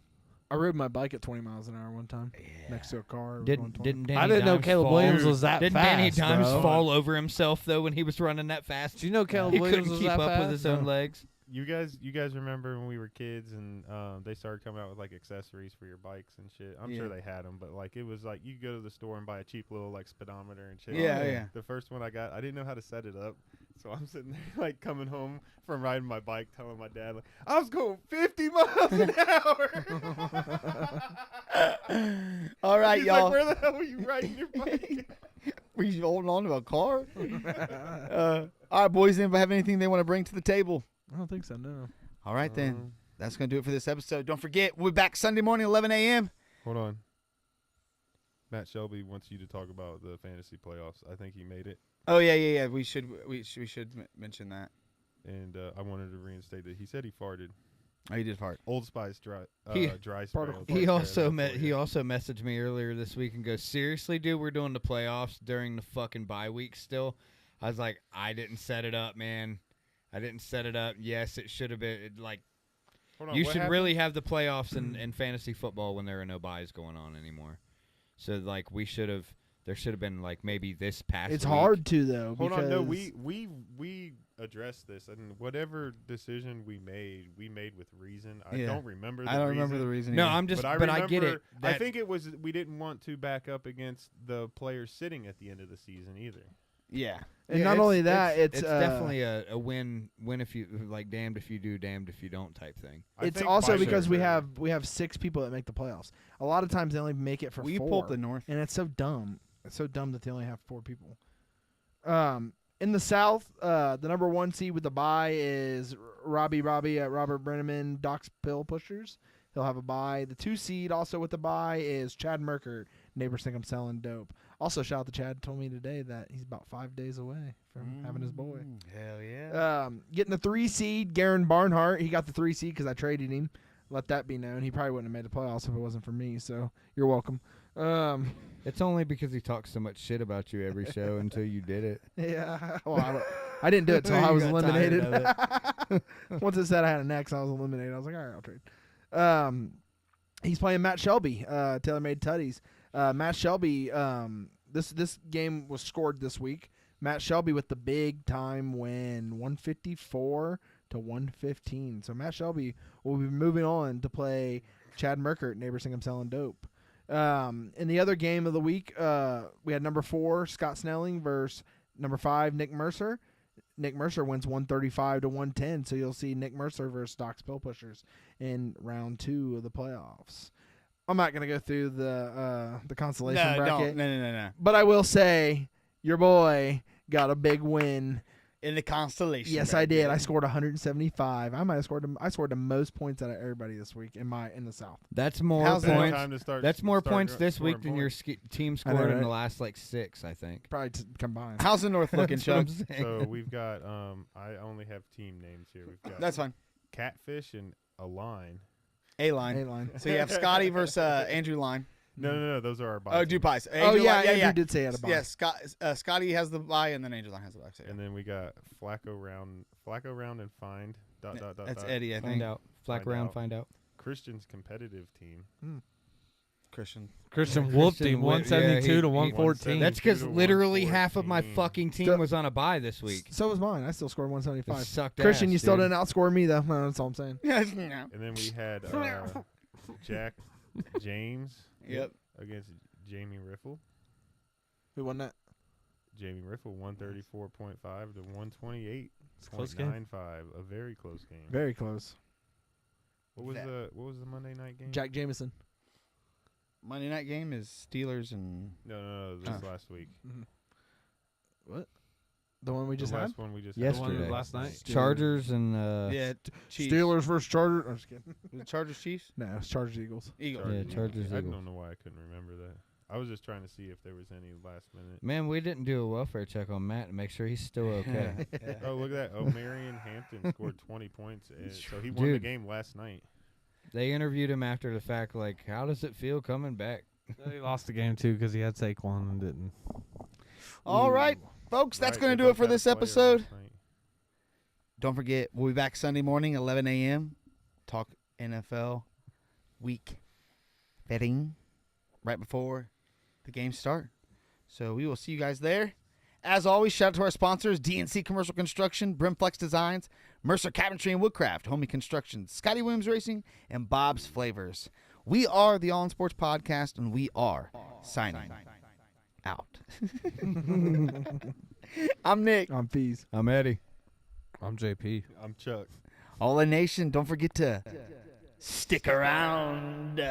I rode my bike at 20 miles an hour one time next to a car. It was going Didn't 20. didn't Danny I didn't know Dimes Caleb fall? Williams was that Didn't fast. Danny Dimes bro. fall over himself though when he was running that fast? Do you know Caleb He Williams couldn't was keep that up fast? with his own No. legs. You guys remember when we were kids and they started coming out with like accessories for your bikes and shit? I'm sure Yeah. they had them, but like it was like you go to the store and buy a cheap little like speedometer and shit. Yeah, yeah. The first one I got, I didn't know how to set it up, so I'm sitting there like coming home from riding my bike, telling my dad like I was going 50 miles an hour. All right, He's y'all. like, where the hell were you riding your bike? Were you holding on to a car? All right, boys. Anybody have anything they want to bring to the table? I don't think so, no. All right, then. That's going to do it for this episode. Don't forget, we'll be back Sunday morning, 11 a.m. Hold on. Matt Shelby wants you to talk about the fantasy playoffs. I think he made it, Oh, yeah. We should mention that. and I wanted to reinstate that he said he farted. Oh, you did fart. Old Spice dry He- dry spray. particle will He take care of also that for he you. also messaged me earlier this week and goes, "Seriously, dude, we're doing the playoffs during the fucking bye week still." I was like, "I didn't set it up, man. I didn't set it up. Yes, it should have been like Hold on, you what should happened? really have the playoffs in fantasy football when there are no buys going on anymore. So like there should have been like maybe this past It's week. hard to, though. Hold because on, no, we addressed this, and whatever decision we made with reason. I Yeah. don't remember. I don't remember the reason. No, either. I'm just but but I I get it. remember- I That- think it was we didn't want to back up against the players sitting at the end of the season either. Yeah. And Yeah, not it's- only that, it's definitely a win if you like damned if you do, damned if you don't type thing. I it's think also by because we September- have 6 people that make the playoffs. A lot of times they only make it for Will you 4. pull up the North? And it's so dumb. It's so dumb that they only have 4 people. In the South, the number 1 seed with the bye is Robbie at Robert Brenneman, Doc's Pill Pushers. He'll have a bye. The 2 seed also with the bye is Chad Merkert. Neighbors think I'm selling dope. Also, shout out to Chad. Told me today that he's about 5 days away from having his boy. Hell yeah. Getting the 3 seed, Garen Barnhart. He got the 3 seed because I traded him. Let that be known. He probably wouldn't have made the playoffs if it wasn't for me. So you're welcome. It's only because he talks so much shit about you every show until you did it. Yeah. Well, I didn't do it until I was eliminated. Once it said I had an X, I was eliminated. I was like, all right, I'll trade. He's playing Matt Shelby, TaylorMade Tutties. Matt Shelby, this game was scored this week. Matt Shelby with the big time win, 154 to 115. So Matt Shelby will be moving on to play Chad Merkert. Neighbors think I'm selling dope. In the other game of the week, we had number 4 Scott Snelling versus number 5 Nick Mercer. Nick Mercer wins 135 to 110, so you'll see Nick Mercer versus Doc's Pill Pushers in round 2 of the playoffs. I'm not going to go through the consolation bracket. No. But I will say your boy got a big win In the constellation. Yes, I did. I scored 175. I might have scored. I scored the most points out of everybody this week in the South. That's more How's that? points. Time to start- That's more start points gr- this week scoring than your points. team I know, scored in right? the last like 6, I think. Probably combined. How's the North looking, That's what I'm Chuck? saying. So we've got. I only have team names here. We've got That's fine. Catfish and a line. A-line. A-line. So you have Scotty versus Andrew Line. No. Those are our. bye Oh, teams. Dupais. Oh Andrew yeah, Line, Andrew did say he had a bye. Yes, Scotty has the bye, and then Angel Line has the bye. So, yeah. And then we got Flacco round, and find. That's dot. Eddie, I think. Find out. Flack Find around, out. find out. Christian's competitive team. Christian. Christian whooped him 172 to 114. That's because 172 to literally half of my 114. fucking team So- was on a bye this week. So was mine. I still scored 175. Sucked Christian, ass, you still dude. didn't outscore me though. No, that's all I'm saying. And then we had Jack James. Yep. Against Jamie Riffle. Who won that? Jamie Riffle 134.5 to 128.95. Close game. A very close game. Very close. What was the Monday night game? Jack Jameson. Monday night game is Steelers and No. This last week. What? The one we just the had? last one we just Yesterday. had. last night. Chargers and Chiefs. Steelers versus Chargers. I'm just kidding. Was it Chargers Chiefs? No, it's Chargers Eagles. Eagles. Yeah, Chargers, I Eagles. don't know why I couldn't remember that. I was just trying to see if there was any last minute. Man, we didn't do a welfare check on Matt to make sure he's still okay. Oh, look at that. Marion Hampton scored 20 points. So he won the Dude. game last night. They interviewed him after the fact, like, how does it feel coming back? He lost the game too because he had Saquon and didn't. All right, folks, that's Right, going they to do it both for had a this player episode. last night. Don't forget, we'll be back Sunday morning, 11 a.m. Talk NFL week betting right before the games start. So we will see you guys there. As always, shout out to our sponsors, DNC Commercial Construction, Brimflex Designs, Mercer Cabinetry and Woodcraft, Homey Construction, Scotty Williams Racing, and Bob's Flavors. We are the All in Sports Podcast, and we are signing out. I'm Nick. I'm Fees. I'm Eddie. I'm JP. I'm Chuck. All in Nation, don't forget to stick around.